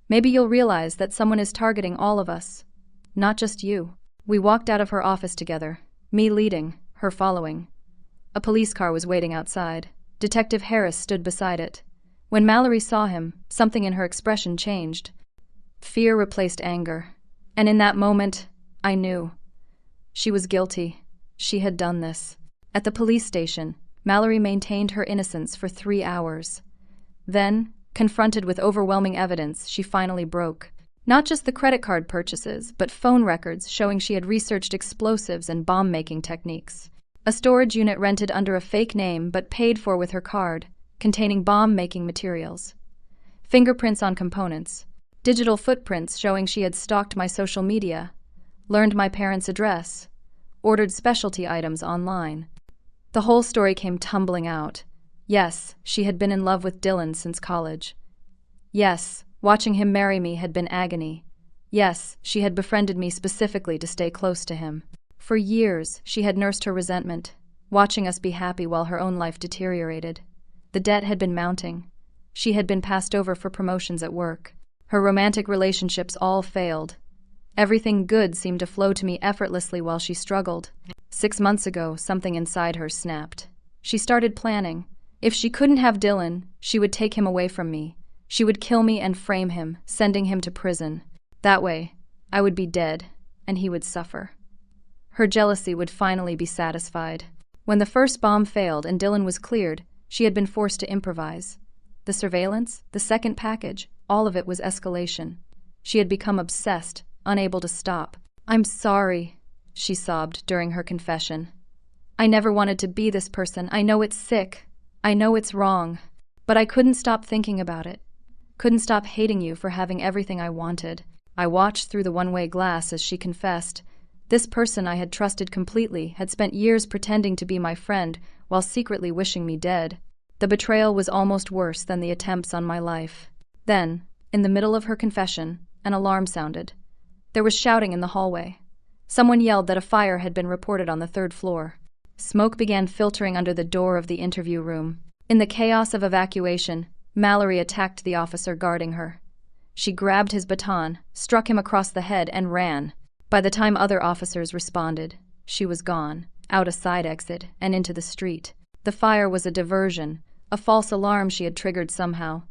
[SPEAKER 1] maybe you'll realize that someone is targeting all of us. Not just you. We walked out of her office together, me leading, her following. A police car was waiting outside. Detective Harris stood beside it. When Mallory saw him, something in her expression changed. Fear replaced anger. And in that moment, I knew. She was guilty. She had done this. At the police station, Mallory maintained her innocence for 3 hours. Then, confronted with overwhelming evidence, she finally broke. Not just the credit card purchases, but phone records showing she had researched explosives and bomb-making techniques. A storage unit rented under a fake name but paid for with her card, containing bomb-making materials. Fingerprints on components. Digital footprints showing she had stalked my social media, learned my parents' address, ordered specialty items online. The whole story came tumbling out. Yes, she had been in love with Dylan since college. Yes, watching him marry me had been agony. Yes, she had befriended me specifically to stay close to him. For years, she had nursed her resentment, watching us be happy while her own life deteriorated. The debt had been mounting. She had been passed over for promotions at work. Her romantic relationships all failed. Everything good seemed to flow to me effortlessly while she struggled. 6 months ago, something inside her snapped. She started planning. If she couldn't have Dylan, she would take him away from me. She would kill me and frame him, sending him to prison. That way, I would be dead, and he would suffer. Her jealousy would finally be satisfied. When the first bomb failed and Dylan was cleared, she had been forced to improvise. The surveillance, the second package, all of it was escalation. She had become obsessed, unable to stop. I'm sorry, she sobbed during her confession. I never wanted to be this person. I know it's sick. I know it's wrong. But I couldn't stop thinking about it. Couldn't stop hating you for having everything I wanted. I watched through the one-way glass as she confessed. This person I had trusted completely had spent years pretending to be my friend while secretly wishing me dead. The betrayal was almost worse than the attempts on my life. Then, in the middle of her confession, an alarm sounded. There was shouting in the hallway. Someone yelled that a fire had been reported on the 3rd floor. Smoke began filtering under the door of the interview room. In the chaos of evacuation, Mallory attacked the officer guarding her. She grabbed his baton, struck him across the head, and ran. By the time other officers responded, she was gone, out a side exit, and into the street. The fire was a diversion, a false alarm she had triggered somehow.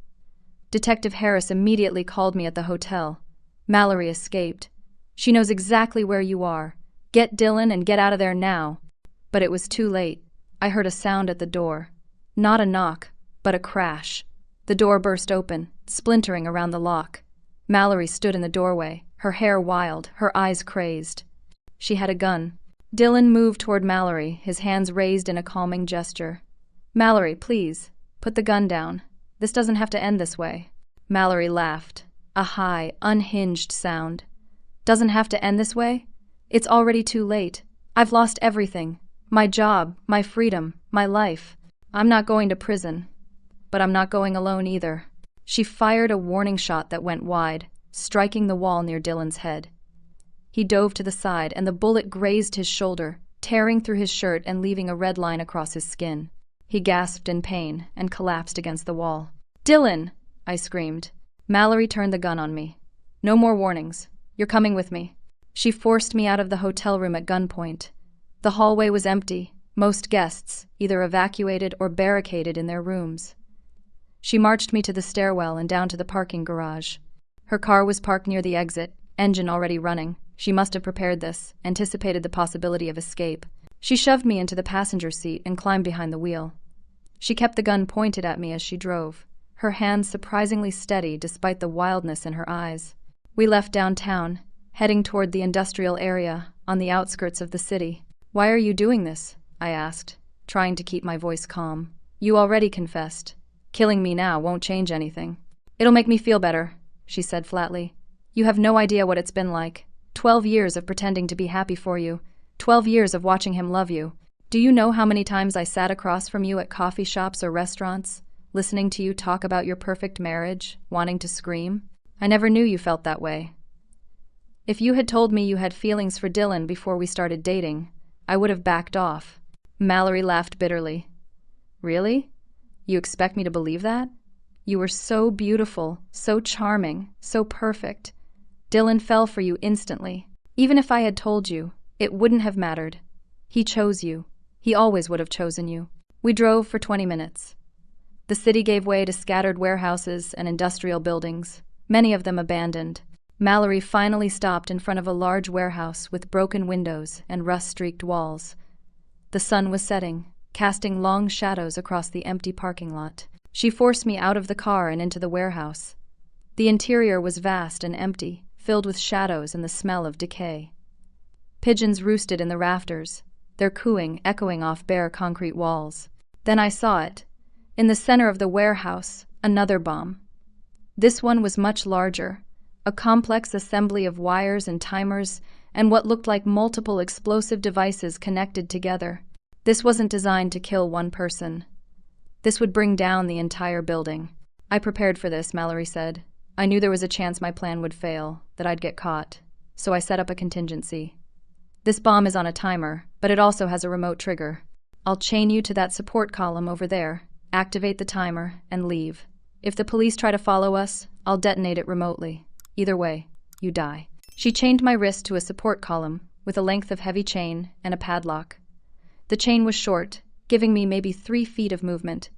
[SPEAKER 1] Detective Harris immediately called me at the hotel. Mallory escaped. She knows exactly where you are. Get Dylan and get out of there now. But it was too late. I heard a sound at the door. Not a knock, but a crash. The door burst open, splintering around the lock. Mallory stood in the doorway, her hair wild, her eyes crazed. She had a gun. Dylan moved toward Mallory, his hands raised in a calming gesture. "Mallory, please, put the gun down. This doesn't have to end this way." Mallory laughed, a high, unhinged sound. "Doesn't have to end this way? It's already too late. I've lost everything. My job, my freedom, my life. I'm not going to prison. But I'm not going alone either." She fired a warning shot that went wide, striking the wall near Dylan's head. He dove to the side, and the bullet grazed his shoulder, tearing through his shirt and leaving a red line across his skin. He gasped in pain and collapsed against the wall. "Dylan!" I screamed. Mallory turned the gun on me. "No more warnings. You're coming with me." She forced me out of the hotel room at gunpoint. The hallway was empty, most guests either evacuated or barricaded in their rooms. She marched me to the stairwell and down to the parking garage. Her car was parked near the exit, engine already running. She must have prepared this, anticipated the possibility of escape. She shoved me into the passenger seat and climbed behind the wheel. She kept the gun pointed at me as she drove, her hands surprisingly steady despite the wildness in her eyes. We left downtown, heading toward the industrial area on the outskirts of the city. "Why are you doing this?" I asked, trying to keep my voice calm. "You already confessed. Killing me now won't change anything." "It'll make me feel better," she said flatly. "You have no idea what it's been like. 12 years of pretending to be happy for you. 12 years of watching him love you. Do you know how many times I sat across from you at coffee shops or restaurants, listening to you talk about your perfect marriage, wanting to scream? I never knew you felt that way. If you had told me you had feelings for Dylan before we started dating, I would have backed off." Mallory laughed bitterly. "Really? You expect me to believe that? You were so beautiful, so charming, so perfect. Dylan fell for you instantly. Even if I had told you, it wouldn't have mattered. He chose you. He always would have chosen you." We drove for 20 minutes. The city gave way to scattered warehouses and industrial buildings, many of them abandoned. Mallory finally stopped in front of a large warehouse with broken windows and rust-streaked walls. The sun was setting, casting long shadows across the empty parking lot. She forced me out of the car and into the warehouse. The interior was vast and empty, filled with shadows and the smell of decay. Pigeons roosted in the rafters, their cooing echoing off bare concrete walls. Then I saw it. In the center of the warehouse, another bomb. This one was much larger, a complex assembly of wires and timers and what looked like multiple explosive devices connected together. This wasn't designed to kill one person. This would bring down the entire building. "I prepared for this," Mallory said. "I knew there was a chance my plan would fail, that I'd get caught, so I set up a contingency. This bomb is on a timer, but it also has a remote trigger. I'll chain you to that support column over there, activate the timer, and leave. If the police try to follow us, I'll detonate it remotely. Either way, you die." She chained my wrist to a support column with a length of heavy chain and a padlock. The chain was short, giving me maybe 3 feet of movement.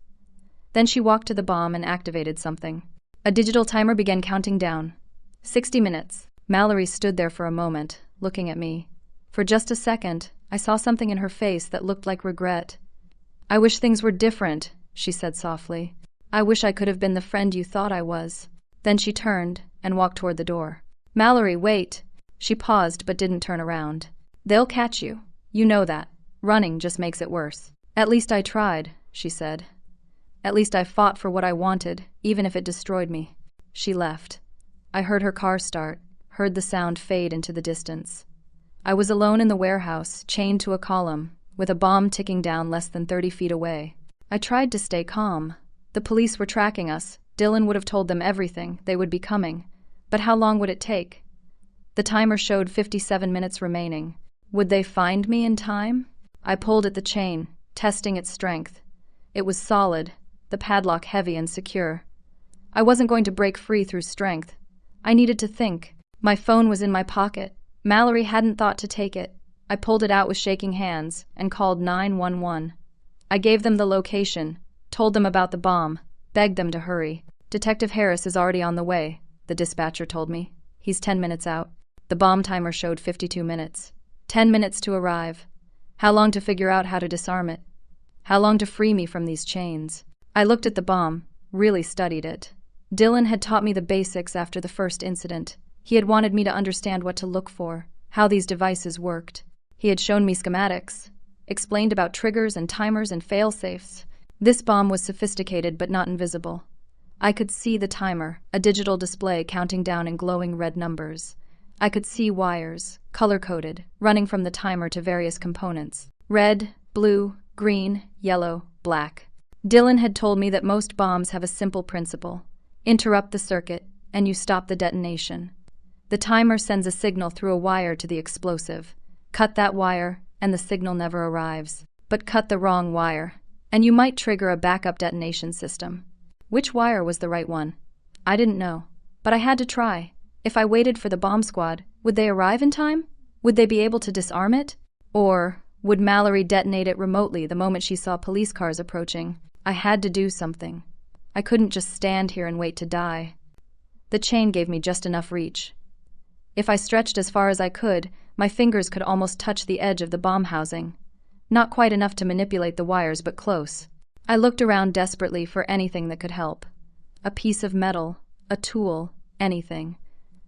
[SPEAKER 1] Then she walked to the bomb and activated something. A digital timer began counting down. 60 minutes. Mallory stood there for a moment, looking at me. For just a second, I saw something in her face that looked like regret. "I wish things were different," she said softly. "I wish I could have been the friend you thought I was." Then she turned and walked toward the door. "Mallory, wait." She paused but didn't turn around. "They'll catch you. You know that. Running just makes it worse." "At least I tried," she said. "At least I fought for what I wanted, even if it destroyed me." She left. I heard her car start, heard the sound fade into the distance. I was alone in the warehouse, chained to a column, with a bomb ticking down less than 30 feet away. I tried to stay calm. The police were tracking us. Dylan would have told them everything. They would be coming. But how long would it take? The timer showed 57 minutes remaining. Would they find me in time? I pulled at the chain, testing its strength. It was solid, the padlock heavy and secure. I wasn't going to break free through strength. I needed to think. My phone was in my pocket. Mallory hadn't thought to take it. I pulled it out with shaking hands and called 911. I gave them the location, told them about the bomb, begged them to hurry. "Detective Harris is already on the way," the dispatcher told me. "He's 10 minutes out." The bomb timer showed 52 minutes. 10 minutes to arrive. How long to figure out how to disarm it? How long to free me from these chains? I looked at the bomb. really studied it. Dylan had taught me the basics after the first incident. He had wanted me to understand what to look for, how these devices worked. He had shown me schematics, explained about triggers and timers and fail-safes. This bomb was sophisticated but not invisible. I could see the timer, a digital display counting down in glowing red numbers. I could see wires, color-coded, running from the timer to various components. Red, blue, green, yellow, black. Dylan had told me that most bombs have a simple principle. Interrupt the circuit, and you stop the detonation. The timer sends a signal through a wire to the explosive. Cut that wire, and the signal never arrives. But cut the wrong wire, and you might trigger a backup detonation system. Which wire was the right one? I didn't know, but I had to try. If I waited for the bomb squad, would they arrive in time? Would they be able to disarm it? Or would Mallory detonate it remotely the moment she saw police cars approaching? I had to do something. I couldn't just stand here and wait to die. The chain gave me just enough reach. If I stretched as far as I could, my fingers could almost touch the edge of the bomb housing. Not quite enough to manipulate the wires, but close. I looked around desperately for anything that could help. A piece of metal, a tool, anything.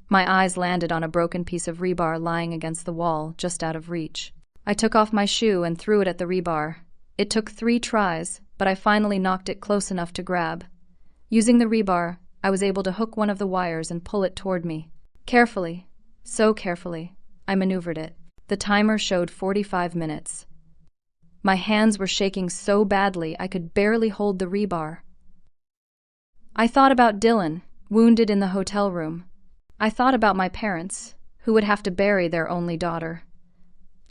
[SPEAKER 1] My eyes landed on a broken piece of rebar lying against the wall, just out of reach. I took off my shoe and threw it at the rebar. It took 3 tries, but I finally knocked it close enough to grab. Using the rebar, I was able to hook one of the wires and pull it toward me. Carefully, so carefully, I maneuvered it. The timer showed 45 minutes. My hands were shaking so badly I could barely hold the rebar. I thought about Dylan, wounded in the hotel room. I thought about my parents, who would have to bury their only daughter.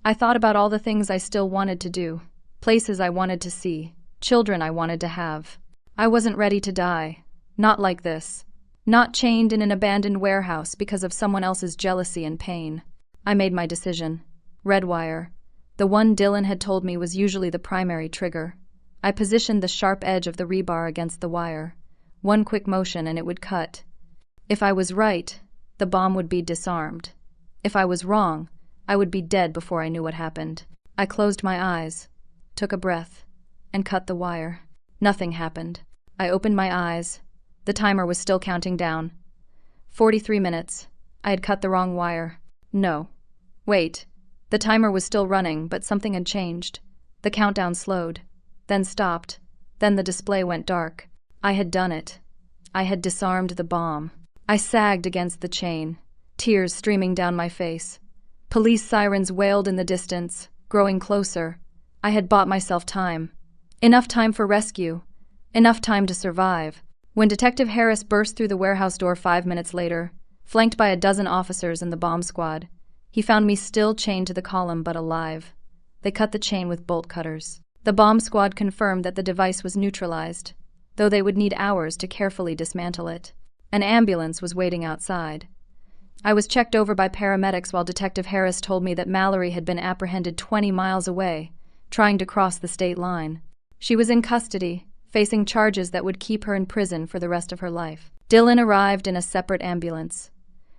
[SPEAKER 1] I thought about all the things I still wanted to do, places I wanted to see, children I wanted to have. I wasn't ready to die. Not like this. Not chained in an abandoned warehouse because of someone else's jealousy and pain. I made my decision. Red wire. The one Dylan had told me was usually the primary trigger. I positioned the sharp edge of the rebar against the wire. One quick motion and it would cut. If I was right, the bomb would be disarmed. If I was wrong, I would be dead before I knew what happened. I closed my eyes, took a breath, and cut the wire. Nothing happened. I opened my eyes. The timer was still counting down. 43 minutes. I had cut the wrong wire. No. Wait. The timer was still running, but something had changed. The countdown slowed, then stopped, then the display went dark. I had done it. I had disarmed the bomb. I sagged against the chain, tears streaming down my face. Police sirens wailed in the distance, growing closer. I had bought myself time. Enough time for rescue. Enough time to survive. When Detective Harris burst through the warehouse door 5 minutes later, flanked by a dozen officers and the bomb squad, he found me still chained to the column but alive. They cut the chain with bolt cutters. The bomb squad confirmed that the device was neutralized, though they would need hours to carefully dismantle it. An ambulance was waiting outside. I was checked over by paramedics while Detective Harris told me that Mallory had been apprehended 20 miles away, trying to cross the state line. She was in custody, facing charges that would keep her in prison for the rest of her life. Dylan arrived in a separate ambulance.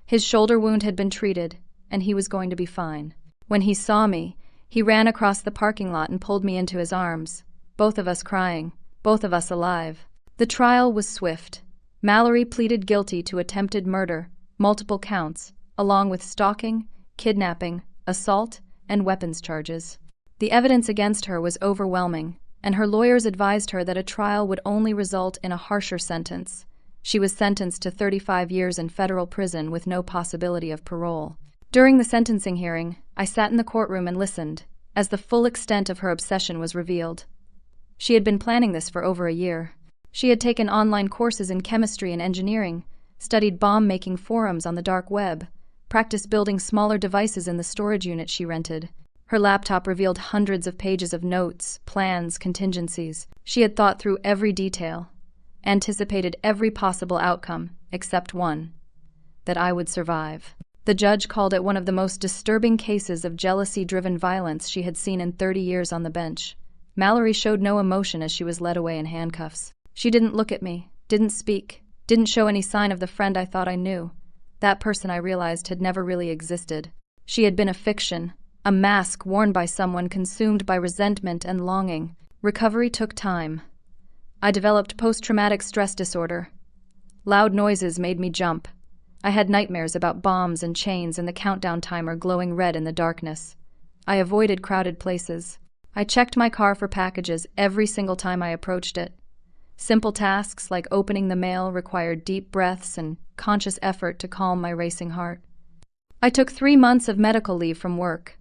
[SPEAKER 1] His shoulder wound had been treated, and he was going to be fine. When he saw me, he ran across the parking lot and pulled me into his arms, both of us crying, both of us alive. The trial was swift. Mallory pleaded guilty to attempted murder, multiple counts, along with stalking, kidnapping, assault, and weapons charges. The evidence against her was overwhelming, and her lawyers advised her that a trial would only result in a harsher sentence. She was sentenced to 35 years in federal prison with no possibility of parole. During the sentencing hearing, I sat in the courtroom and listened, as the full extent of her obsession was revealed. She had been planning this for over a year. She had taken online courses in chemistry and engineering, studied bomb-making forums on the dark web, practiced building smaller devices in the storage unit she rented. Her laptop revealed hundreds of pages of notes, plans, contingencies. She had thought through every detail, anticipated every possible outcome, except one: that I would survive. The judge called it one of the most disturbing cases of jealousy-driven violence she had seen in 30 years on the bench. Mallory showed no emotion as she was led away in handcuffs. She didn't look at me, didn't speak, didn't show any sign of the friend I thought I knew. That person, I realized, had never really existed. She had been a fiction, a mask worn by someone consumed by resentment and longing. Recovery took time. I developed post-traumatic stress disorder. Loud noises made me jump. I had nightmares about bombs and chains and the countdown timer glowing red in the darkness. I avoided crowded places. I checked my car for packages every single time I approached it. Simple tasks like opening the mail required deep breaths and conscious effort to calm my racing heart. I took 3 months of medical leave from work.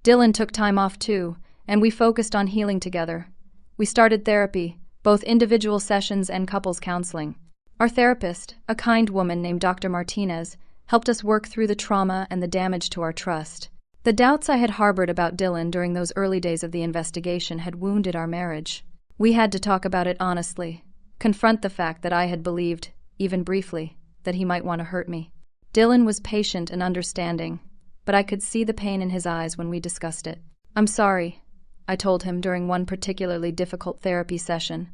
[SPEAKER 1] Dylan took time off too, and we focused on healing together. We started therapy, both individual sessions and couples counseling. Our therapist, a kind woman named Dr. Martinez, helped us work through the trauma and the damage to our trust. The doubts I had harbored about Dylan during those early days of the investigation had wounded our marriage. We had to talk about it honestly, confront the fact that I had believed, even briefly, that he might want to hurt me. Dylan was patient and understanding, but I could see the pain in his eyes when we discussed it. "I'm sorry," I told him during one particularly difficult therapy session.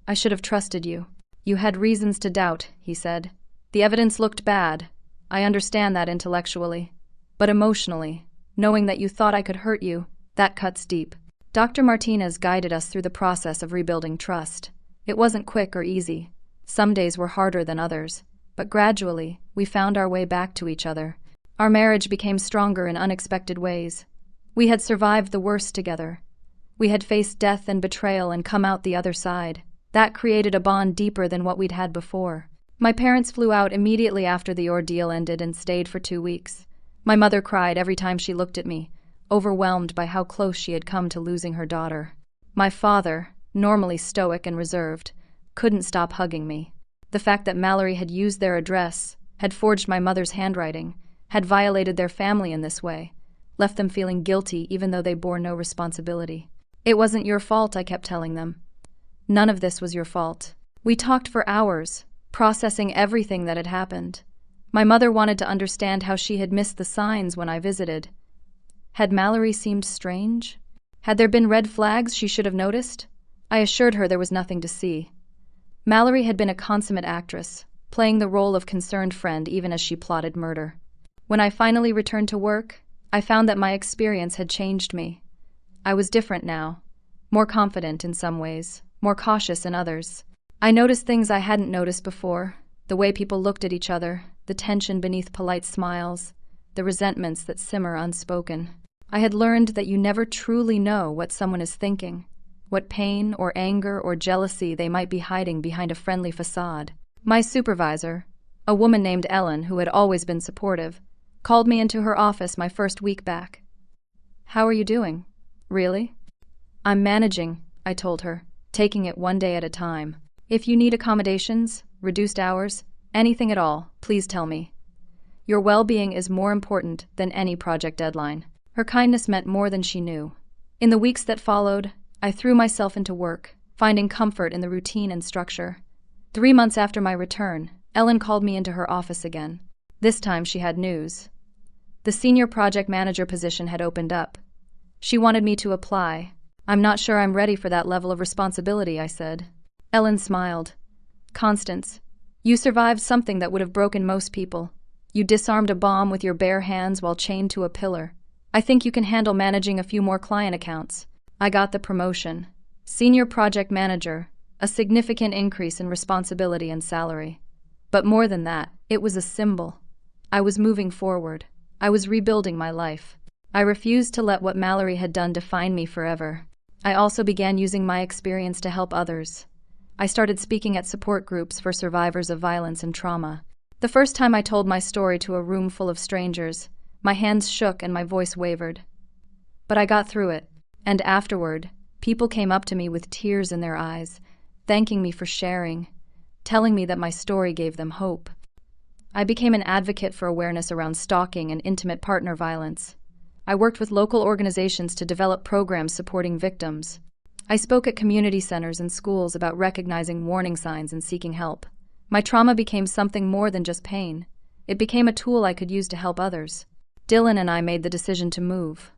[SPEAKER 1] "I should have trusted you." "You had reasons to doubt," he said. "The evidence looked bad. I understand that intellectually. But emotionally, knowing that you thought I could hurt you, that cuts deep." Dr. Martinez guided us through the process of rebuilding trust. It wasn't quick or easy. Some days were harder than others, but gradually, we found our way back to each other. Our marriage became stronger in unexpected ways. We had survived the worst together. We had faced death and betrayal and come out the other side. That created a bond deeper than what we'd had before. My parents flew out immediately after the ordeal ended and stayed for 2 weeks. My mother cried every time she looked at me, overwhelmed by how close she had come to losing her daughter. My father, normally stoic and reserved, couldn't stop hugging me. The fact that Mallory had used their address, had forged my mother's handwriting, had violated their family in this way, left them feeling guilty even though they bore no responsibility. "It wasn't your fault," I kept telling them. "None of this was your fault." We talked for hours, processing everything that had happened. My mother wanted to understand how she had missed the signs when I visited. Had Mallory seemed strange? Had there been red flags she should have noticed? I assured her there was nothing to see. Mallory had been a consummate actress, playing the role of concerned friend even as she plotted murder. When I finally returned to work, I found that my experience had changed me. I was different now, more confident in some ways, more cautious in others. I noticed things I hadn't noticed before, the way people looked at each other, the tension beneath polite smiles, the resentments that simmer unspoken. I had learned that you never truly know what someone is thinking, what pain or anger or jealousy they might be hiding behind a friendly facade. My supervisor, a woman named Ellen who had always been supportive, called me into her office my first week back. "How are you doing?" "Really?" "I'm managing," I told her, taking it one day at a time. "If you need accommodations, reduced hours, anything at all, please tell me. Your well-being is more important than any project deadline." Her kindness meant more than she knew. In the weeks that followed, I threw myself into work, finding comfort in the routine and structure. 3 months after my return, Ellen called me into her office again. This time she had news. The senior project manager position had opened up. She wanted me to apply. "I'm not sure I'm ready for that level of responsibility," I said. Ellen smiled. "Constance, you survived something that would have broken most people. You disarmed a bomb with your bare hands while chained to a pillar. I think you can handle managing a few more client accounts." I got the promotion. Senior project manager, a significant increase in responsibility and salary. But more than that, it was a symbol. I was moving forward. I was rebuilding my life. I refused to let what Mallory had done define me forever. I also began using my experience to help others. I started speaking at support groups for survivors of violence and trauma. The first time I told my story to a room full of strangers, my hands shook and my voice wavered. But I got through it, and afterward, people came up to me with tears in their eyes, thanking me for sharing, telling me that my story gave them hope. I became an advocate for awareness around stalking and intimate partner violence. I worked with local organizations to develop programs supporting victims. I spoke at community centers and schools about recognizing warning signs and seeking help. My trauma became something more than just pain. It became a tool I could use to help others. Dylan and I made the decision to move.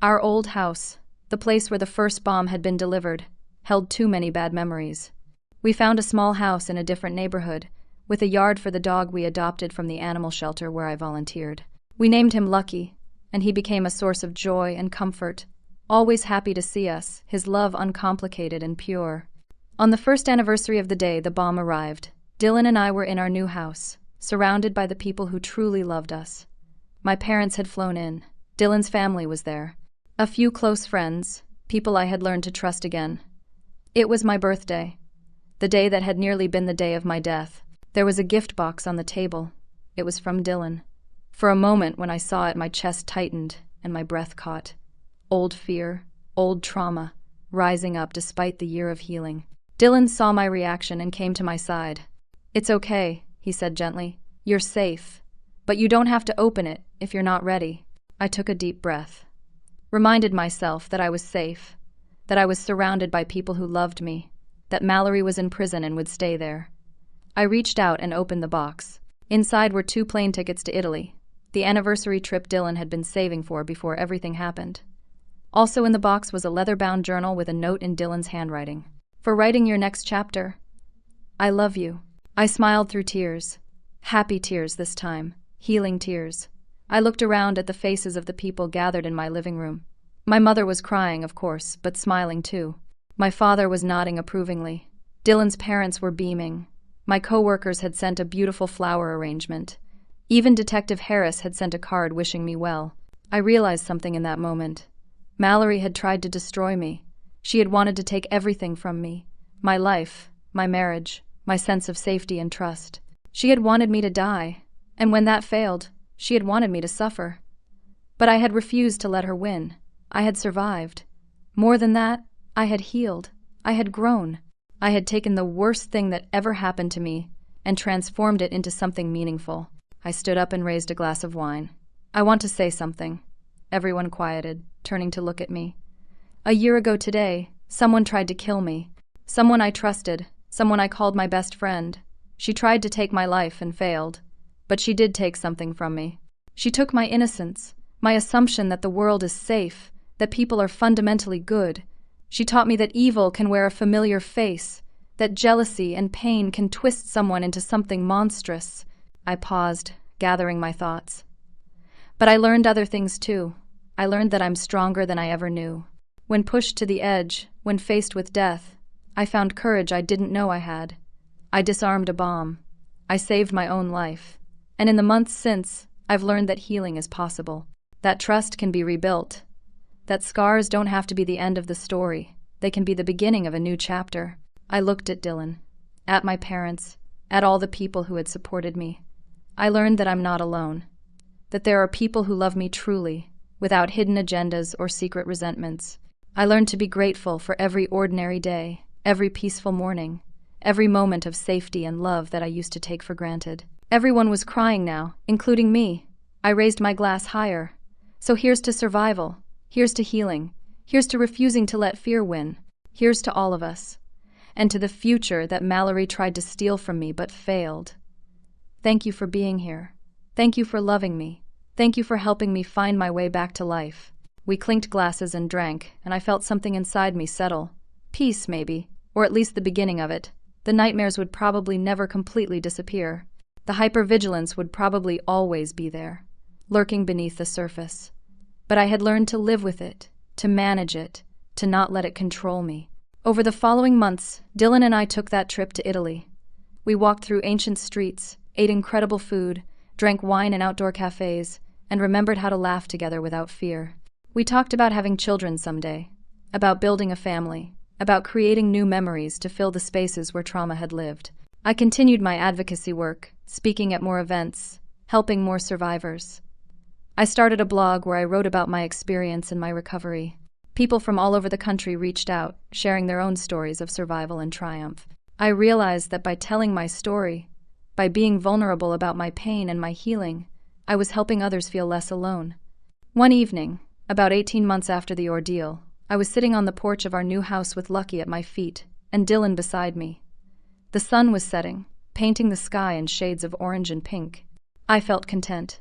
[SPEAKER 1] Our old house, the place where the first bomb had been delivered, held too many bad memories. We found a small house in a different neighborhood, with a yard for the dog we adopted from the animal shelter where I volunteered. We named him Lucky, and he became a source of joy and comfort, always happy to see us, his love uncomplicated and pure. On the first anniversary of the day the bomb arrived, Dylan and I were in our new house, surrounded by the people who truly loved us. My parents had flown in. Dylan's family was there. A few close friends, people I had learned to trust again. It was my birthday, the day that had nearly been the day of my death. There was a gift box on the table. It was from Dylan. For a moment, when I saw it, my chest tightened and my breath caught. Old fear, old trauma, rising up despite the year of healing. Dylan saw my reaction and came to my side. "It's okay," he said gently. "You're safe. But you don't have to open it if you're not ready." I took a deep breath. Reminded myself that I was safe, that I was surrounded by people who loved me, that Mallory was in prison and would stay there. I reached out and opened the box. Inside were 2 plane tickets to Italy, the anniversary trip Dylan had been saving for before everything happened. Also in the box was a leather-bound journal with a note in Dylan's handwriting. "For writing your next chapter. I love you." I smiled through tears. Happy tears this time. Healing tears. I looked around at the faces of the people gathered in my living room. My mother was crying, of course, but smiling too. My father was nodding approvingly. Dylan's parents were beaming. My co-workers had sent a beautiful flower arrangement. Even Detective Harris had sent a card wishing me well. I realized something in that moment. Mallory had tried to destroy me. She had wanted to take everything from me. My life, my marriage, my sense of safety and trust. She had wanted me to die, and when that failed, she had wanted me to suffer. But I had refused to let her win. I had survived. More than that, I had healed. I had grown. I had taken the worst thing that ever happened to me and transformed it into something meaningful. I stood up and raised a glass of wine. "I want to say something." Everyone quieted, turning to look at me. A year ago today, someone tried to kill me. Someone I trusted, someone I called my best friend. She tried to take my life and failed. But she did take something from me. She took my innocence, my assumption that the world is safe, that people are fundamentally good. She taught me that evil can wear a familiar face, that jealousy and pain can twist someone into something monstrous. I paused, gathering my thoughts. But I learned other things too. I learned that I'm stronger than I ever knew. When pushed to the edge, when faced with death, I found courage I didn't know I had. I disarmed a bomb. I saved my own life. And in the months since, I've learned that healing is possible. That trust can be rebuilt. That scars don't have to be the end of the story. They can be the beginning of a new chapter. I looked at Dylan, at my parents, at all the people who had supported me. I learned that I'm not alone. That there are people who love me truly, without hidden agendas or secret resentments. I learned to be grateful for every ordinary day, every peaceful morning, every moment of safety and love that I used to take for granted. Everyone was crying now, including me. I raised my glass higher. So here's to survival. Here's to healing. Here's to refusing to let fear win. Here's to all of us. And to the future that Mallory tried to steal from me but failed. Thank you for being here. Thank you for loving me. Thank you for helping me find my way back to life. We clinked glasses and drank, and I felt something inside me settle. Peace, maybe, or at least the beginning of it. The nightmares would probably never completely disappear. The hypervigilance would probably always be there, lurking beneath the surface. But I had learned to live with it, to manage it, to not let it control me. Over the following months, Dylan and I took that trip to Italy. We walked through ancient streets, ate incredible food, drank wine in outdoor cafes, and remembered how to laugh together without fear. We talked about having children someday, about building a family, about creating new memories to fill the spaces where trauma had lived. I continued my advocacy work, speaking at more events, helping more survivors. I started a blog where I wrote about my experience and my recovery. People from all over the country reached out, sharing their own stories of survival and triumph. I realized that by telling my story, by being vulnerable about my pain and my healing, I was helping others feel less alone. One evening, about 18 months after the ordeal, I was sitting on the porch of our new house with Lucky at my feet, and Dylan beside me. The sun was setting, painting the sky in shades of orange and pink. I felt content.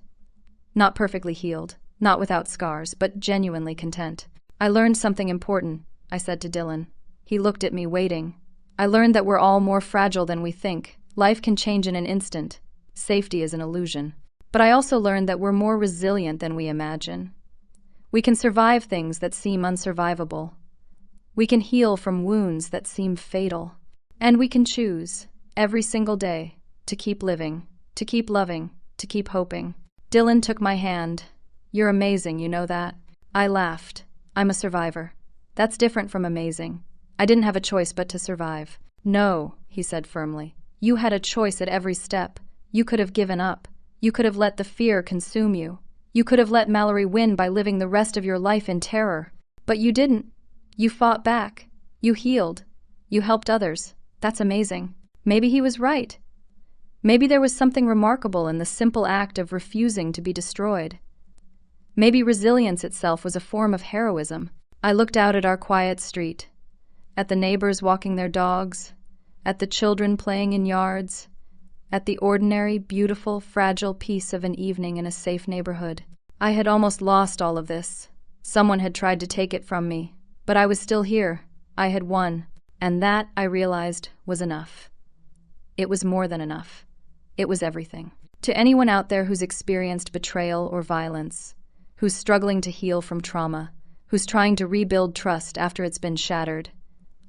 [SPEAKER 1] Not perfectly healed, not without scars, but genuinely content. I learned something important, I said to Dylan. He looked at me, waiting. I learned that we're all more fragile than we think. Life can change in an instant. Safety is an illusion. But I also learned that we're more resilient than we imagine. We can survive things that seem unsurvivable. We can heal from wounds that seem fatal. And we can choose, every single day, to keep living, to keep loving, to keep hoping. Dylan took my hand. You're amazing, you know that? I laughed. I'm a survivor. That's different from amazing. I didn't have a choice but to survive. No, he said firmly. You had a choice at every step. You could have given up. You could have let the fear consume you. You could have let Mallory win by living the rest of your life in terror. But you didn't. You fought back. You healed. You helped others. That's amazing. Maybe he was right. Maybe there was something remarkable in the simple act of refusing to be destroyed. Maybe resilience itself was a form of heroism. I looked out at our quiet street, at the neighbors walking their dogs, at the children playing in yards, at the ordinary, beautiful, fragile peace of an evening in a safe neighborhood. I had almost lost all of this. Someone had tried to take it from me, but I was still here. I had won, and that, I realized, was enough. It was more than enough. It was everything. To anyone out there who's experienced betrayal or violence, who's struggling to heal from trauma, who's trying to rebuild trust after it's been shattered,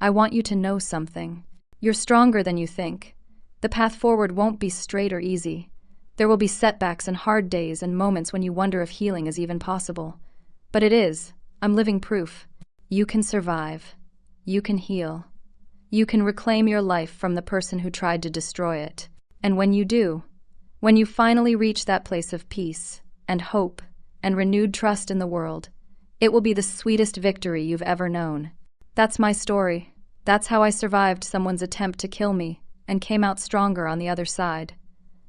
[SPEAKER 1] I want you to know something. You're stronger than you think. The path forward won't be straight or easy. There will be setbacks and hard days and moments when you wonder if healing is even possible. But it is. I'm living proof. You can survive. You can heal. You can reclaim your life from the person who tried to destroy it. And when you do, when you finally reach that place of peace and hope and renewed trust in the world, it will be the sweetest victory you've ever known. That's my story. That's how I survived someone's attempt to kill me and came out stronger on the other side.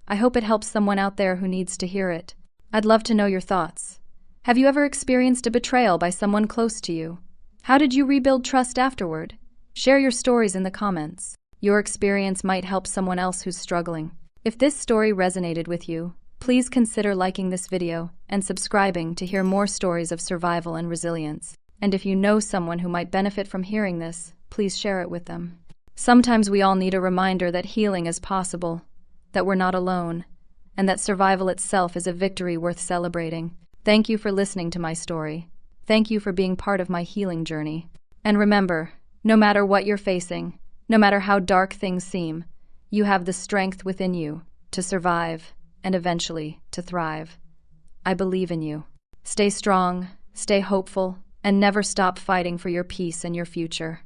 [SPEAKER 1] I hope it helps someone out there who needs to hear it. I'd love to know your thoughts. Have you ever experienced a betrayal by someone close to you? How did you rebuild trust afterward? Share your stories in the comments. Your experience might help someone else who's struggling. If this story resonated with you, please consider liking this video and subscribing to hear more stories of survival and resilience. And if you know someone who might benefit from hearing this, please share it with them. Sometimes we all need a reminder that healing is possible, that we're not alone, and that survival itself is a victory worth celebrating. Thank you for listening to my story. Thank you for being part of my healing journey. And remember, no matter what you're facing, no matter how dark things seem, you have the strength within you to survive and eventually to thrive. I believe in you. Stay strong, stay hopeful, and never stop fighting for your peace and your future.